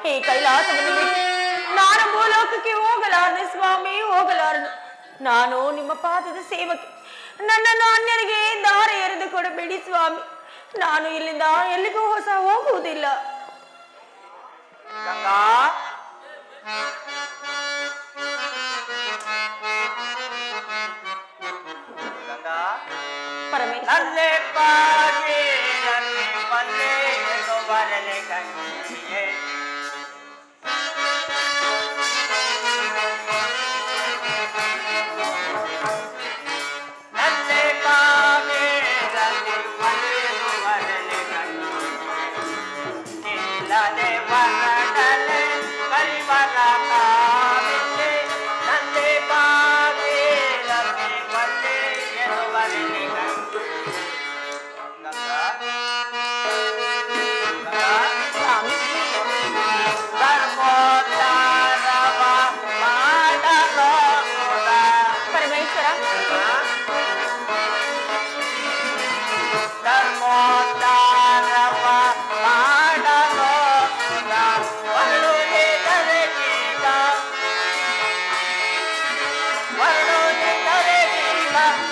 ಈ ಕೈಲಾಸವನ್ನು ಬಿಟ್ಟು ನಾನು ಭೂಲೋಕಕ್ಕೆ ಹೋಗಲಾರದೆ ಸ್ವಾಮಿ, ಹೋಗಲಾರದು. ನಾನು ನಿಮ್ಮ ಪಾದದ ಸೇವಕಿ. ನನ್ನನ್ನು ಅನ್ಯರಿಗೆ ದಾರಿ ಎರೆದು ಕೊಡಬೇಡಿ ಸ್ವಾಮಿ. ನಾನು ಇಲ್ಲಿಂದ ಎಲ್ಲಿಗೂ ಹೋಗುವುದಿಲ್ಲ. ಗಂಗಾ, ಗಂಗಾ ಪರಮೇಶ್ವರ, ನಲ್ಲೆ ಪಾಗೆ ನನ್ನೆ ಪಲ್ಲೆ ಎಂದು ಬರಲೆ ಗಂಗೆಯೇ. ನಲ್ಲೆ ಪಾಗೆ ನನ್ನೆ ಪಲ್ಲೆ ಎಂದು ಬರಲೆ ಗಂಗೆಯೇ. ನಿಲ್ಲದೆ ಬರಡಲೆ ಕರಿಬರ ಕಾವಿಲೆ. ನಲ್ಲೆ ಪಾಗೆ ನನ್ನೆ ಪಲ್ಲೆ ಎಂದು ಬರಲೆ ಗಂಗೆಯೇ. ಗಂಗಾ, ಗಂಗಾ, ಸ್ವಾಮಿ,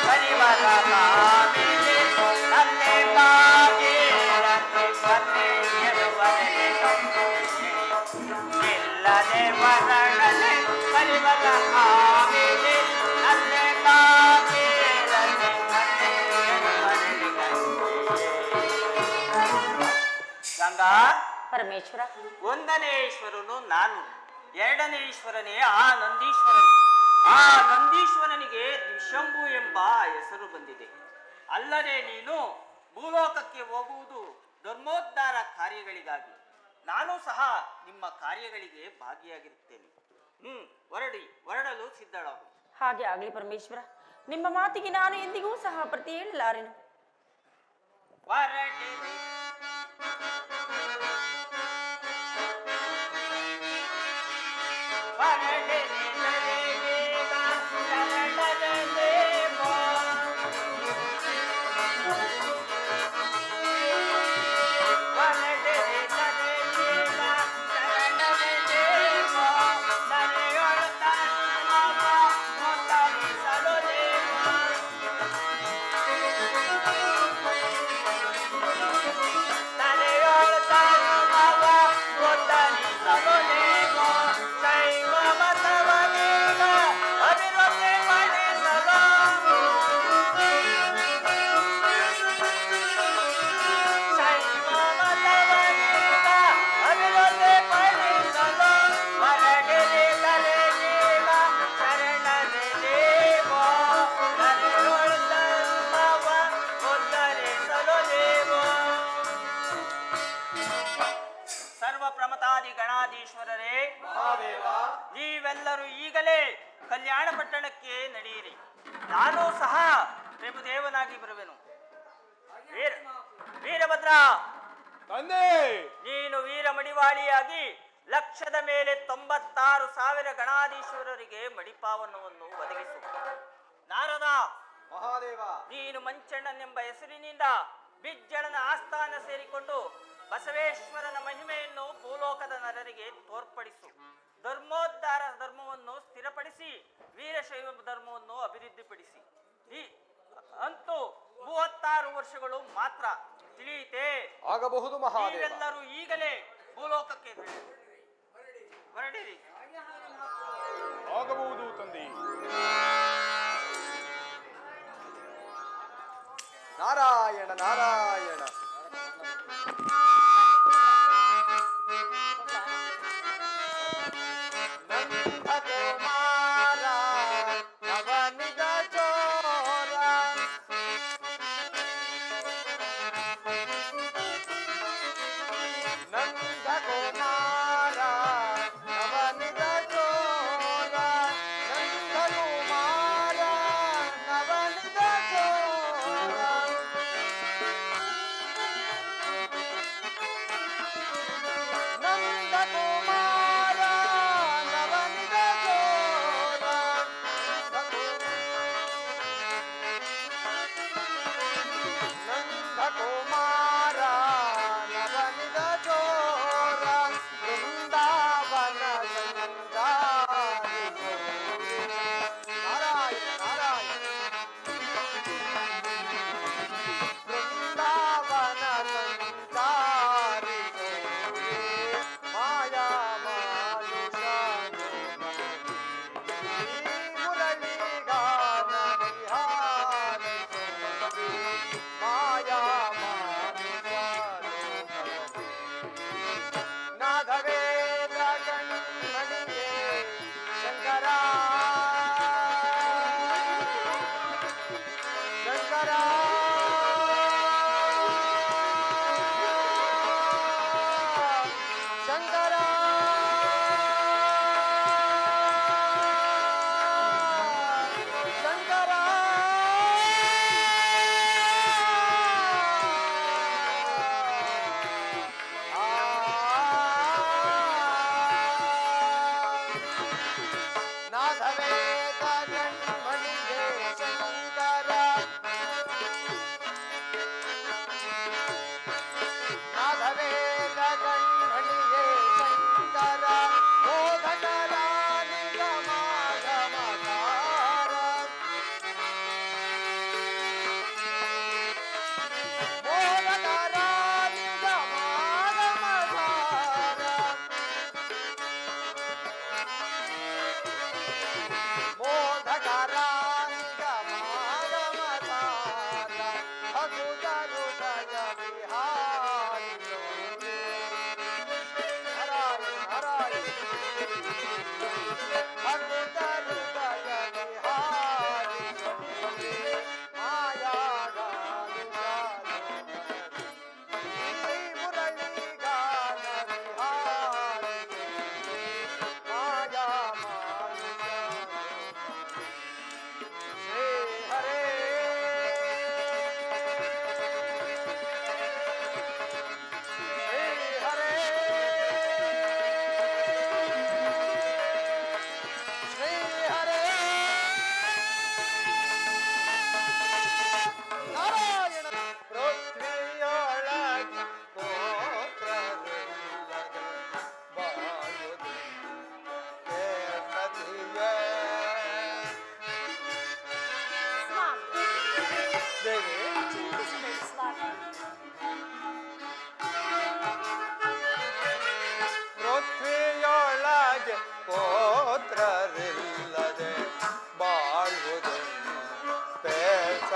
ಕಲಿವರ ಕಾಮಿನಿ ನನ್ನೆ ಬಾಗಿಲಲ್ಲಿ ಬಂದೆ ಎನ್ನುವರೆಗೆ ಇಲ್ಲದೆ ಬರಗಲೆ ಕಲಿವರ ಕಾಮಿನಿ ನನ್ನೆ ಬಾಗಿಲಲ್ಲಿ ಬಂದೆ ಎನ್ನುವರೆಗೆ ಗಂಗಾ ಪರಮೇಶ್ವರ, ಒಂದನೇ ಈಶ್ವರನು ನಾನು, ಎರಡನೇ ಈಶ್ವರನೇ ಆ ನಂದೀಶ್ವರನು. ಆ ನಂದೀಶ್ವರನಿಗೆ ದ್ವಿಶಂಭು ಎಂಬ ಹೆಸರು ಬಂದಿದೆ. ಅಲ್ಲದೆ ನೀನು ಭೂಲೋಕಕ್ಕೆ ಹೋಗುವುದು ಧರ್ಮೋದ್ಧಾರ ಕಾರ್ಯಗಳಿಗಾಗಿ. ನಾನು ಸಹ ನಿಮ್ಮ ಕಾರ್ಯಗಳಿಗೆ ಭಾಗಿಯಾಗಿರುತ್ತೇನೆ. ಹೊರಡಲು ಸಿದ್ಧಳಾಗು. ಹಾಗೆ ಆಗ್ಲಿ ಪರಮೇಶ್ವರ. ನಿಮ್ಮ ಮಾತಿಗೆ ನಾನು ಎಂದಿಗೂ ಸಹ ಪ್ರತಿ ಹೇಳಲಾರೆನು. ಹೊರಡಿರಿ. ಸರ್ವಪ್ರಮತಾದಿ ಗಣಾಧೀಶ್ವರರೇ, ನೀವೆಲ್ಲರೂ ಈಗಲೇ ಕಲ್ಯಾಣ ಪಟ್ಟಣಕ್ಕೆ ನಡೆಯಿರಿ. ನಾನು ಸಹ ಪ್ರಭುದೇವನಾಗಿ ಬರುವೆನು. ವೀರಭದ್ರ, ತಂದೆ, ನೀನು ವೀರ ಮಡಿವಾಳಿಯಾಗಿ ಲಕ್ಷದ ಮೇಲೆ 96,000 ಗಣಾಧೀಶ್ವರರಿಗೆ ಮಡಿಪಾವನವನ್ನು ಒದಗಿಸು. ನಾರದ, ಮಹಾದೇವ, ನೀನು ಮಂಚಣ್ಣನೆಂಬ ಹೆಸರಿನಿಂದ ಬಿಜ್ಜಳನ ಆಸ್ಥಾನ ಸೇರಿಕೊಂಡು ಬಸವೇಶ್ವರನ ಮಹಿಮೆಯನ್ನು ಭೂಲೋಕದ ನರರಿಗೆ ತೋರ್ಪಡಿಸು. ಧರ್ಮೋದ್ಧಾರ ಧರ್ಮವನ್ನು ಸ್ಥಿರಪಡಿಸಿ ವೀರಶೈವ ಧರ್ಮವನ್ನು ಅಭಿವೃದ್ಧಿಪಡಿಸಿ. ಅಂತೂ 36 ವರ್ಷಗಳು ಮಾತ್ರ, ತಿಳಿಯಿತೆ? ಆಗಬಹುದು ಮಹಾದೇವ. ನೀವೆಲ್ಲರೂ ಈಗಲೇ ಭೂಲೋಕಕ್ಕೆ ಹೊರಡಿರಿ. ಆಗಬಹುದು ತಂದೆ. ನಾರಾಯಣ ನಾರಾಯಣ.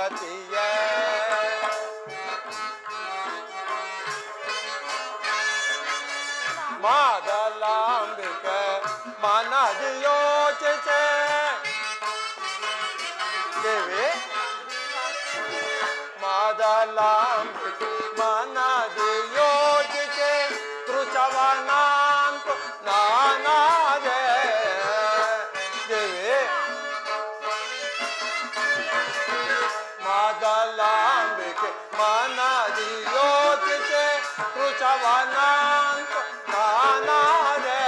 ಸತಿಯ ಮಾದಲಾಂಬಿಕೆ ಮನದಿ ಯೋಚಿಸೆ ದೇವಿ ಮಾದಲಾಂಬಿಕೆ ಮನದಿ ಯೋಚಿಸೆ ಕೃಷವನಾಂತು ನಾನಾದೆ ದೇವಿ ಮಾದಲಾಂಬಿಕೆ ಮನದಿ ಯೋಚಿಸೆ ಕೃಷವನಾಂತು ನಾನಾದೆ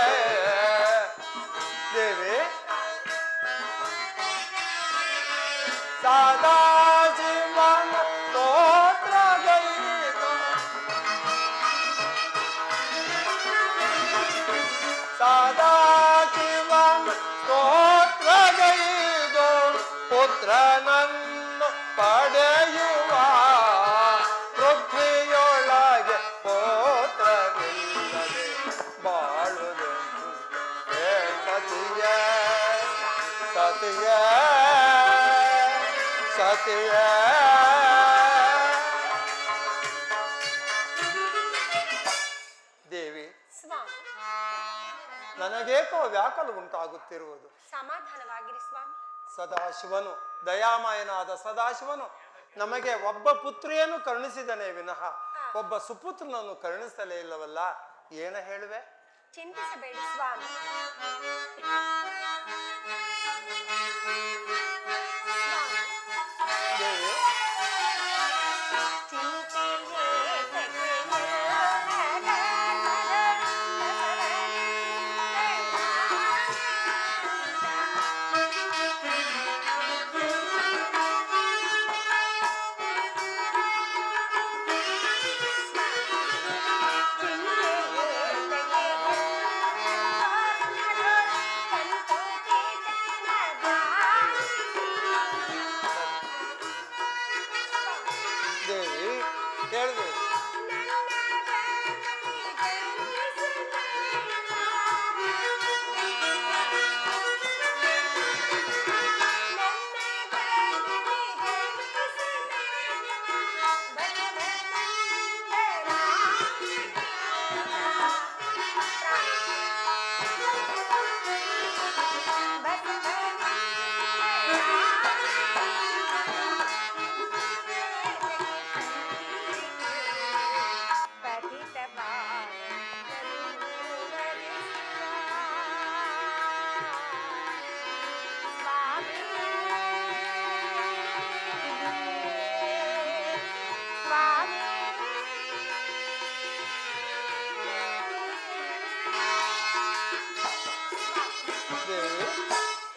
ದೇವಿ ಸದಾ ಶಿವನ ಸ್ತೋತ್ರಗೈದು ಸದಾ ಶಿವನ ಸ್ತೋತ್ರಗೈದು ಪುತ್ರನನ್ನು ಪಡೆಯುವ ಪೃಥ್ವಿಯೊಳಗೆ ಪೋತ್ರವಿಲ್ಲದೆ ಬಾಳುವೆನು ಹೇ ಸತಿಯ ಸತಿಯ ಸತಿಯ ದೇವಿ ಸ್ವಾಮಿ, ನನಗೇಕೋ ವ್ಯಾಕಲ ಉಂಟಾಗುತ್ತಿರುವುದು. ಸಮಾಧಾನವಾಗಿರಿ ಸ್ವಾಮಿ. ಸದಾಶಿವನು ದಯಾಮಯನಾದ ಸದಾಶಿವನು ನಮಗೆ ಒಬ್ಬ ಪುತ್ರಿಯನ್ನು ಕರುಣಿಸಿದನೇ ವಿನಃ ಒಬ್ಬ ಸುಪುತ್ರನನ್ನು ಕರುಣಿಸಲೇ ಇಲ್ಲವಲ್ಲ. ಏನ ಹೇಳುವೆ? ಚಿಂತಿಸಬೇಡಿ ಸ್ವಾಮಿ. ದೇವಿ ದೇವಿ ಹೇಳಿದೆ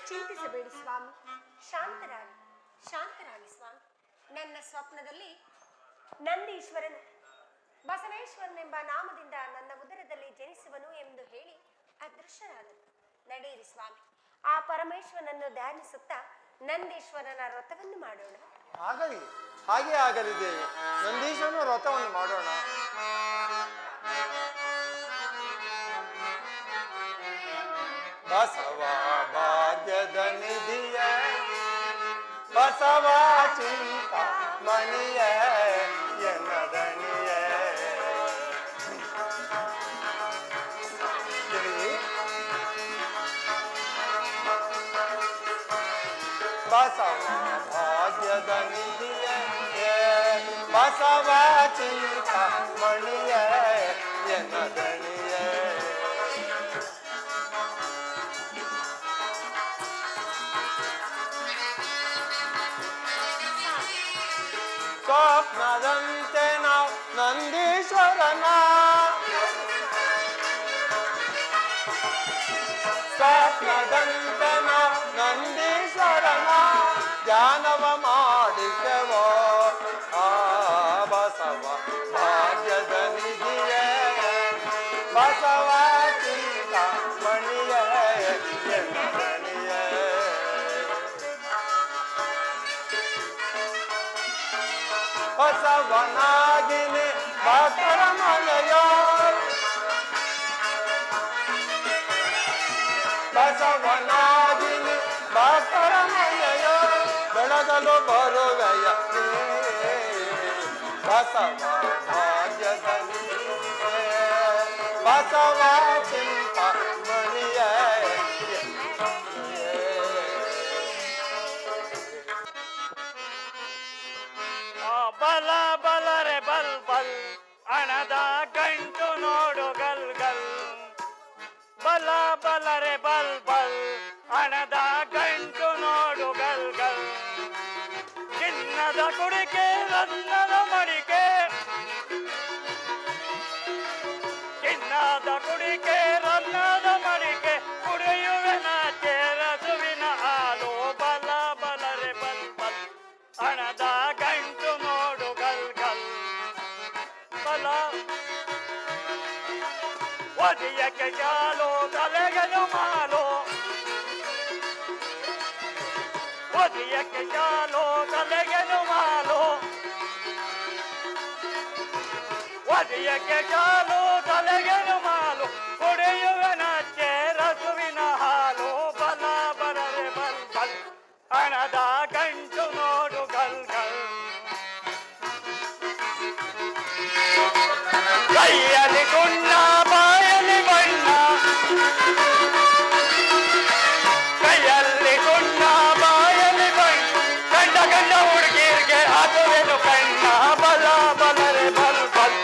ಚಿಂತಿಸಬೇಡಿ ಸ್ವಾಮಿ. ಶಾಂತರಾಗಿ ಶಾಂತರಾಗಿ ಸ್ವಾಮಿ. ನನ್ನ ಸ್ವಪ್ನದಲ್ಲಿ ನಂದೀಶ್ವರನು ಬಸವೇಶ್ವರನೆಂಬ ನಾಮದಿಂದ ನನ್ನ ಉದರದಲ್ಲಿ ಜನಿಸುವನು ಎಂದು ಹೇಳಿ ಅದೃಶ್ಯರಾದನು. ನಡೆಯಿರಿ ಸ್ವಾಮಿ, ಆ ಪರಮೇಶ್ವರನನ್ನು ಧ್ಯಾನಿಸುತ್ತಾ ನಂದೀಶ್ವರನ ವ್ರತವನ್ನು ಮಾಡೋಣ. ಆಗಲಿ, ಹಾಗೆ ಆಗಲಿ ದೇವಿ. ನಂದೀಶನ ವ್ರತವನ್ನು ಮಾಡೋಣ. ಬಸವ ಭಾಗ್ಯದ ನಿಧಿಯ ಬಸವ ಚಿಂತ ಮಣಿಯ ಎನ್ನದಣಿಯ ಬಸವ ಭಾಗ್ಯದ ನಿಧಿಯ ಬಸವ ಚಿಂತ ಮಣಿಯ ಎನ್ನದಣಿಯ ಸ್ವಪ್ನದಂತೆ ನಾವು ನಂದೀಶ್ವರನ ಸ್ವಪ್ನದಂತೆ ನಾವು ನಂದೀಶ್ವರನ ಧ್ಯಾನವ ಮಾಡಿಕೆವೋ ಆ ಬಸವ ಭಾಗ್ಯದ ನಿಧಿಯ ಬಸವ ಚಿಂತ ಮಣಿಯ ಎನ್ನದಣಿಯ ಬಸವನಾಗಿನಿ ಭಕ್ತರ ಮನೆಯೋ ಬಸವನಾಗಿನಿ ಭಕ್ತರ ಮನೆಯೋ ಬೆಳಗಲು ಬರುವೆಯ ಬಸವ ರಾಜ್ಯದಲ್ಲಿ ಬಸವ ಚಿಂತ ಮಣಿಯ ಬಲ ಬಲ ರೇ ಬಲ್ ಬಲ್ ಹಣದ ಗಂಟು ನೋಡು ಗಲ್ ಗಲ್ ಬಲ ಬಲ ರೇ ಬಲ್ ಬಲ್ ಹಣದ ಗಂಟು ನೋಡು ಗಲ್ ಗಲ್ ಚಿನ್ನದ ಕುಡಿಕೆ ರನ್ನದ ಮಡಿಕೆ ಚಿನ್ನದ ಕುಡಿಕೆ ರನ್ನದ ಮಡಿಕೆ ಕುಡಿಯುವೆನ ರಸುವಿನ ಹಾಲು ಬಲ ಬಲ ರೇ ಬಲ್ ಬಲ್ ಹಣದ ಗಂಟು ನೋಡು ಗಲ್ ಗಲ್ ಬಲ ಒದಿಯಕ್ಕೆ ಚಾಲು ತಲೆಗೆನು ಮಾಲು ಒದಿಯಕ್ಕೆ ಚಾಲು ತಲೆಗೆನು ಮಾಲು ಒದಿಯಕ್ಕೆ ಚಾಲು ತಲೆಗೆನು ಮಾಲು ಕುಡಿಯುವೆನ ರಸುವಿನ ಹಾಲು ಬಲ ಬರರೆ ಬಲ್ ಬಲ್ ಹಣದ ಗಂಟು ನೋಡು ಗಲ್ ಗಲ್ ಕೈಯಲ್ಲಿ ಗುಣ್ಣ ಬಾಯಲ್ಲಿ ಬಣ್ಣ ಕೈಯಲ್ಲಿ ಗುಣ್ಣ ಬಾಯಲ್ಲಿ ಬಣ್ಣ ಗಂಡ ಗಂಡ ಹುಡುಗಿರ್ಗೆ ಅದುವೆನು ಕಣ್ಣ ಬಲ ಬಲರೆ ಬಲ್ ಬಲ್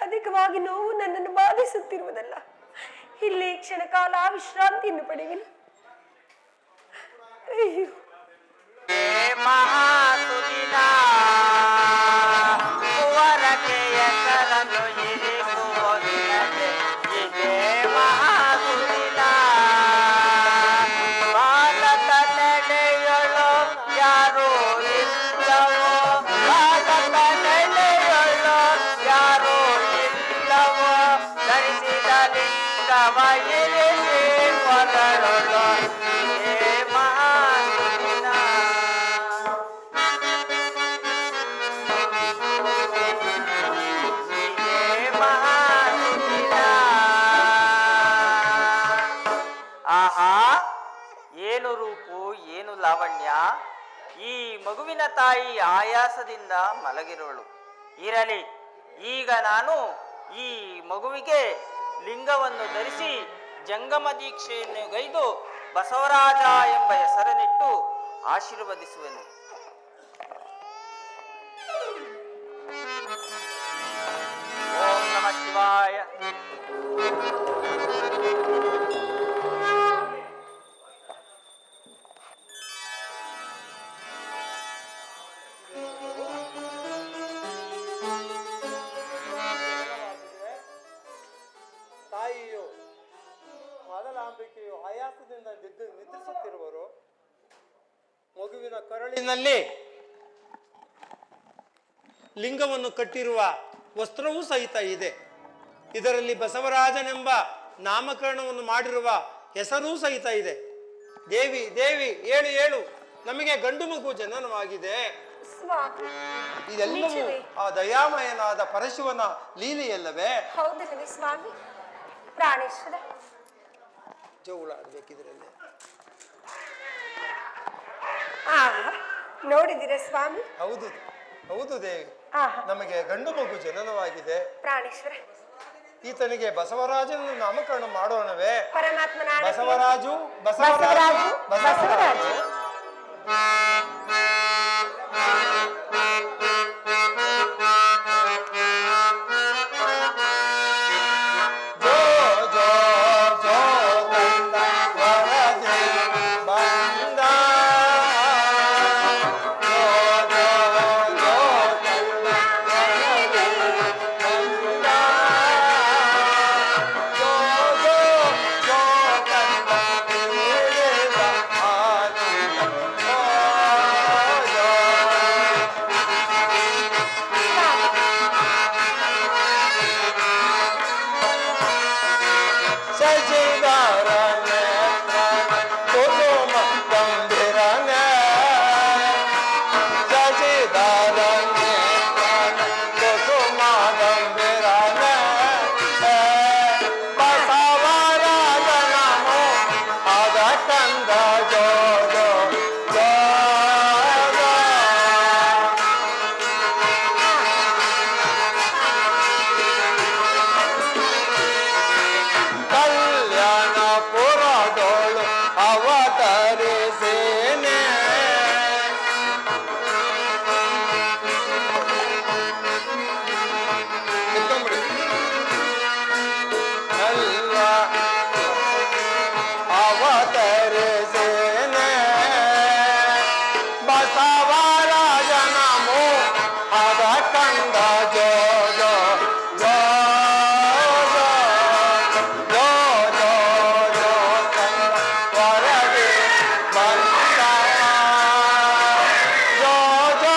ಅಧಿಕವಾಗಿ ನೋವು ನನ್ನನ್ನು ಬಾಧಿಸುತ್ತಿರುವುದಲ್ಲ. ಇಲ್ಲಿ ಕ್ಷಣ ಕಾಲ ವಿಶ್ರಾಂತಿಯನ್ನು ಪಡೆಯುವೆನು. ಅಯ್ಯೋ ಮಹಾಸುದಿನ ಕುವರಕೆಯ ಕರನು ಇರಿಸುವುದಿಲ್ಲದೆ ಇದೇ ಮಹಾಸು ಲಿಂಗವ ಇರಿಸಿ ಹೊರಡೋದು ಇದೇ ಮಹಾಸುದಿನ. ಇದೇ ಮಹಾಸುದಿನ. ಆಹಾ, ಏನು ರೂಪು, ಏನು ಲಾವಣ್ಯ. ಈ ಮಗುವಿನ ತಾಯಿ ಆಯಾಸದಿಂದ ಮಲಗಿರುವಳು. ಇರಲಿ, ಈಗ ನಾನು ಈ ಮಗುವಿಗೆ ಲಿಂಗವನ್ನು ಧರಿಸಿ ಜಂಗಮ ದೀಕ್ಷೆಯನ್ನು ಗೈದು ಬಸವರಾಜ ಎಂಬ ಹೆಸರನ್ನಿಟ್ಟು ಆಶೀರ್ವದಿಸುವೆನು. ಓಂ ನಮಃ ಶಿವಾಯ. ತಾಯಿಯು ಮೊದಲಾಂಬಿಕೆಯು ಆಯಾಸದಿಂದ ನಿದ್ರಿಸುತ್ತಿರುವರು. ಮಗುವಿನ ಕರಳಿನಲ್ಲಿ ಲಿಂಗವನ್ನು ಕಟ್ಟಿರುವ ವಸ್ತ್ರವೂ ಸಹಿತ ಇದೆ. ಇದರಲ್ಲಿ ಬಸವರಾಜನೆಂಬ ನಾಮಕರಣವನ್ನು ಮಾಡಿರುವ ಹೆಸರೂ ಸಹಿತ ಇದೆ. ದೇವಿ ದೇವಿ ಏಳು ಏಳು, ನಮಗೆ ಗಂಡು ಮಗು ಜನನವಾಗಿದೆ. ಸ್ವಾಮಿ, ಇದೆಲ್ಲವೂ ನಿಜವೇ? ಆ ದಯಾಮಯನಾದ ಪರಶಿವನ ಲೀಲೆಯಲ್ಲವೇ? ಹೌದಲ್ಲವೇ ಸ್ವಾಮಿ? ಪ್ರಾಣೇಶ್ವರ, ಜೋಗುಳಾಡ್ಬೇಕಿದ್ರಲ್ಲಿ. ನೋಡಿದಿರ ಸ್ವಾಮಿ? ಹೌದು ಹೌದು ದೇವಿ, ಆಹಾ. ನಮಗೆ ಗಂಡು ಮಗು ಜನನವಾಗಿದೆ. ಪ್ರಾಣೇಶ್ವರ, ಈತನಿಗೆ ಬಸವರಾಜನ ನಾಮಕರಣ ಮಾಡೋಣವೇ? ಪರಮಾತ್ಮನ ಆಣತಿಯಂತೆ ಬಸವರಾಜು ಬಸವರಾಜು ಬಸವರಾಜು. ಜೋ ಜೋ ಜೋ ಕಂದ ವರದೆ ಬಂದ. ಜೋ ಜೋ ಜೋ ಕಂದ ವರದೆ ಬಂದ. ಜೋ ಜೋ ಜೋ ಕಂದ ದೇವ ಆನಂದ. ಜೋ ಜೋ ಸಜಿದಾರನ ಕುಸುಮ ಗಂಭೀರನ. ಸಜಿದಾರನ ಕುಸುಮ ಗಂಭೀರನ. ಬಸವರಾಜನ ಆದ ಕಂದ ಜೋ ಜೋ ಜೋ ಜೋ. ಕಲ್ಯಾಣಪುರದೋಳು ಅವತರಿಸೇನೆ. ಎತ್ಕೊಂಬಿಡಿ. ಅಲ್ಲ ಅವತರಿಸೇನೆ. ಬಸವರಾಜನ ಆದ ಕಂದ ಜೋ ಜೋ ಜೋ ಜೋ. ಜೋ ಜೋ ಜೋ ಕಂದ ವರದೆ ಬಂದ. ಜೋ ಜೋ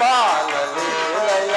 ಬಾಲಲೀಲೆಯ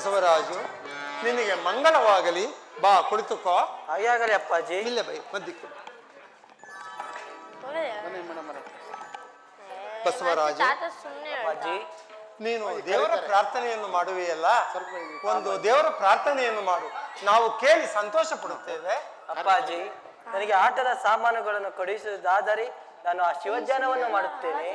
ಬಸವರಾಜು, ನಿನಗೆ ಮಂಗಳವಾಗಲಿ. ಬಾ ಕುಳಿತುಕೋ. ಹಾಗೆ ಆಗಲಿ ಅಪ್ಪಾಜಿ. ಇಲ್ಲೇ ಬೈ ಮದ್ದಿಕ್ಕೆ. ಬಸವರಾಜು, ಅಪ್ಪಾಜಿ, ನೀನು ದೇವರ ಪ್ರಾರ್ಥನೆಯನ್ನು ಮಾಡುವೆಯಲ್ಲ, ಒಂದು ದೇವರ ಪ್ರಾರ್ಥನೆಯನ್ನು ಮಾಡು, ನಾವು ಕೇಳಿ ಸಂತೋಷ ಪಡುತ್ತೇವೆ. ಅಪ್ಪಾಜಿ, ನನಗೆ ಆಟದ ಸಾಮಾನುಗಳನ್ನು ಕೊಡಿಸುವುದಾದರೆ ನಾನು ಆ ಶಿವಧ್ಯಾನವನ್ನು ಮಾಡುತ್ತೇನೆ.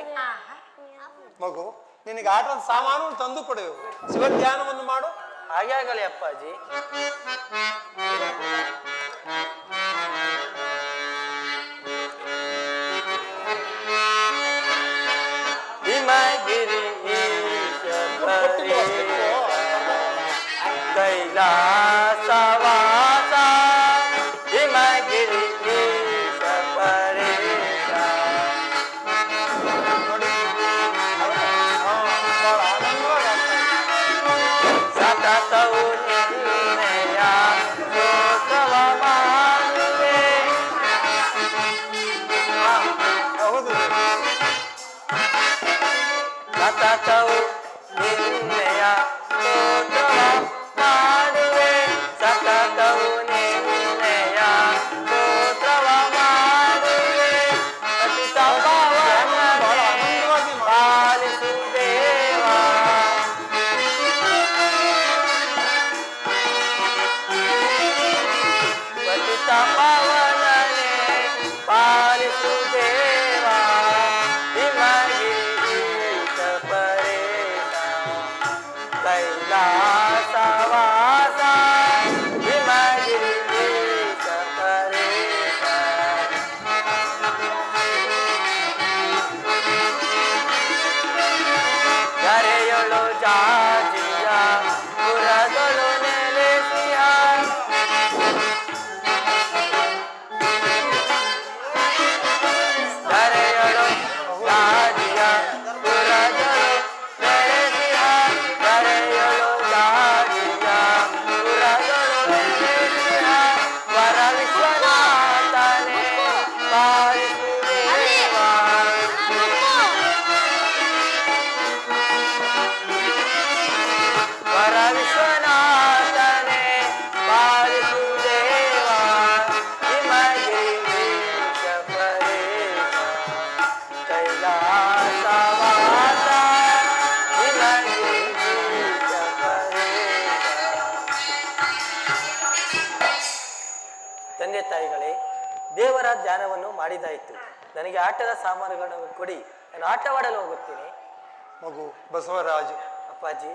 ಮಗು, ನಿನಗೆ ಆಟದ ಸಾಮಾನು ತಂದು ಕೊಡುವೆವು, ಶಿವಧ್ಯಾನವನ್ನು ಮಾಡು. ಹಾಗೆ ಆಗಲಿ ಅಪ್ಪಾಜಿ. ಹಿಮಗಿರಿ ಕೈಲಾಸವಾಸ ಹಿಮಗಿರಿ ಪರೇಶ. ನೋಡಿ, ಬಹಳ ಆನಂದವಾಗಿ ಸತತವು ನಿನ್ನೆಯ ಸ್ತೋತ್ರವ ಮಾಡುವೆ. ಹೌದು, ಸತತವು ನಿನ್ನೆಯ ಸ್ತೋತ್ರವ ಮಾಡುವೆ. ಸತತವು ನಿನ್ನೆಯ ಸ್ತೋತ್ರವ ಮಾಡುವೆ. ಪತಿತ ಪಾವನನೇ ಪಾಲಿಸು ದೇವಾ. ಪತಿತ ಪಾವನನೇ ಪಾಲಿಸು ದೇವಾ. ಹಿಮಗಿರೀಶ ಪರೇಶ ಕೈಲಾಸವಾಸ ಹಿಮಗಿರೀಶ ಪರೇಶ. ಗರೆಯೊಳು ಜಾಜಿಯ ಪುರದೊಳು ನೆಲೆಸಿಯ. ಗರೆಯೊಳು ಜಾಜಿಯ ಪುರದೊಳು ನೆಲೆಸಿಯ. ಗರೆಯೊಳು ಜಾಜಿಯ ಪುರದೊಳು ನೆಲೆಸಿಯ. ವರ ವಿಶ್ವನಾಥನೇ ಪಾಲಿಸು ದೇವಾ. ವರ ವಿಶ್ವನಾಥನೇ ಪಾಲಿಸು ದೇವಾ. ಹಿಮಗಿರೀಶ ಪರೇಶ ಕೈಲಾಸವಾಸ ಹಿಮಗಿರೀಶ ಪರೇಶ. ತಂದೆ ತಾಯಿಗಳೇ, ದೇವರ ಧ್ಯಾನವನ್ನು ಮಾಡಿದಾಯಿತು. ನನಗೆ ಆಟದ ಸಾಮಾನುಗಳನ್ನು ಕೊಡಿ, ನಾನು ಆಟವಾಡಲು ಹೋಗುತ್ತೇನೆ. ಮಗು ಬಸವರಾಜು, ಅಪ್ಪಾಜಿ,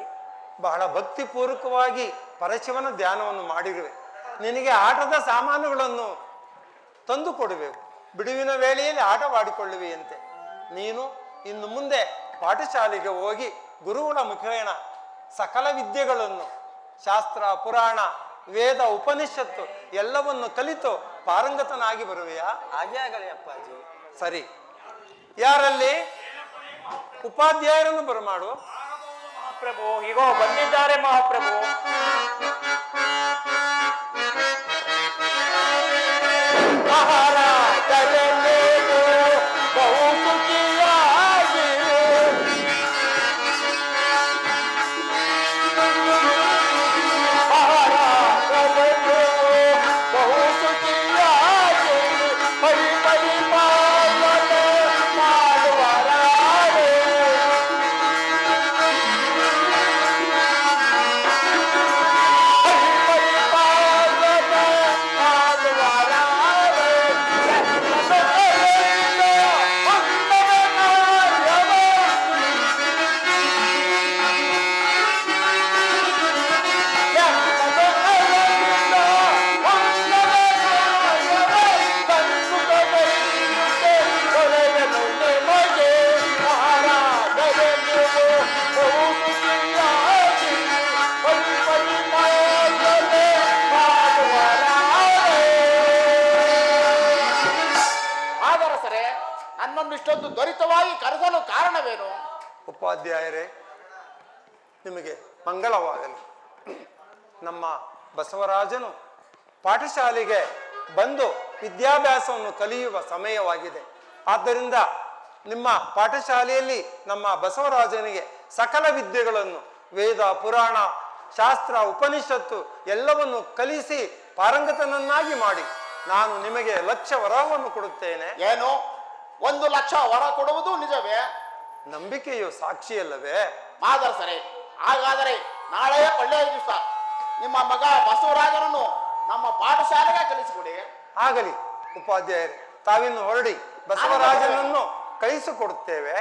ಬಹಳ ಭಕ್ತಿಪೂರ್ವಕವಾಗಿ ಪರಶಿವನ ಧ್ಯಾನವನ್ನು ಮಾಡಿರುವೆ. ನಿನಗೆ ಆಟದ ಸಾಮಾನುಗಳನ್ನು ತಂದು ಕೊಡುವೆವು. ಬಿಡುವಿನ ವೇಳೆಯಲ್ಲಿ ಆಟವಾಡಿಕೊಳ್ಳುವೆಯಂತೆ. ನೀನು ಇನ್ನು ಮುಂದೆ ಪಾಠಶಾಲೆಗೆ ಹೋಗಿ ಗುರುಗಳ ಮುಖೇಣ ಸಕಲ ವಿದ್ಯೆಗಳನ್ನು, ಶಾಸ್ತ್ರ, ಪುರಾಣ, ವೇದ, ಉಪನಿಷತ್ತು ಎಲ್ಲವನ್ನು ಕಲಿತು ಪಾರಂಗತನಾಗಿ ಬರುವೆಯಾ? ಹಾಗೆ ಆಗಲಿ ಅಪ್ಪಾಜಿ. ಸರಿ, ಯಾರಲ್ಲಿ ಉಪಾಧ್ಯಾಯರನ್ನು ಬರಮಾಡು. ಮಹಾಪ್ರಭು, ಹೀಗೋ ಬಂದಿದ್ದಾರೆ ಮಹಾಪ್ರಭು. ಮಹಾರಾಜರೆಲ್ಲರೂ ಬಹು ಸುಖಿಯಾಗಿರು. ಮಹಾರಾಜರೆಲ್ಲರೂ ಬಹು ಸುಖಿಯಾಗಿರು. ಪರಿ ಪರಿ ಪಾಲನೆ ಮಾಡುವರಾರೆ. ಆದರಸರೇ, ನನ್ನನ್ನು ಇಷ್ಟೊಂದು ತ್ವರಿತವಾಗಿ ಕರೆಸಲು ಕಾರಣವೇನು? ಉಪಾಧ್ಯಾಯರೇ, ನಿಮಗೆ ಮಂಗಳವಾಗಲಿ. ನಮ್ಮ ಬಸವರಾಜನು ಪಾಠಶಾಲೆಗೆ ಬಂದು ವಿದ್ಯಾಭ್ಯಾಸವನ್ನು ಕಲಿಯುವ ಸಮಯವಾಗಿದೆ. ಆದ್ದರಿಂದ ನಿಮ್ಮ ಪಾಠಶಾಲೆಯಲ್ಲಿ ನಮ್ಮ ಬಸವರಾಜನಿಗೆ ಸಕಲ ವಿದ್ಯೆಗಳನ್ನು, ವೇದ, ಪುರಾಣ, ಶಾಸ್ತ್ರ ಉಪನಿಷತ್ತು ಎಲ್ಲವನ್ನು ಕಲಿಸಿ ಪಾರಂಗತನನ್ನಾಗಿ ಮಾಡಿ ನಾನು ನಿಮಗೆ 1,00,000 ವರವನ್ನು ಕೊಡುತ್ತೇನೆ. ಏನು 1,00,000 ವರ ಕೊಡುವುದು ನಿಜವೇ? ನಂಬಿಕೆಯು ಸಾಕ್ಷಿಯಲ್ಲವೇ? ಮಾದರಸರೇ, ಹಾಗಾದರೆ ನಾಳೆ ಒಳ್ಳೆಯ ದಿವಸ ನಿಮ್ಮ ಮಗ ಬಸವರಾಜನನ್ನು ನಮ್ಮ ಪಾಠಶಾಲೆಗೆ ಕಳಿಸಿಕೊಡಿ. ಆಗಲಿ ಉಪಾಧ್ಯಾಯರೇ, ತಾವಿನ್ನು ಹೊರಡಿ, ಬಸವರಾಜನನ್ನು ಕಳಿಸಿಕೊಡುತ್ತೇವೆ.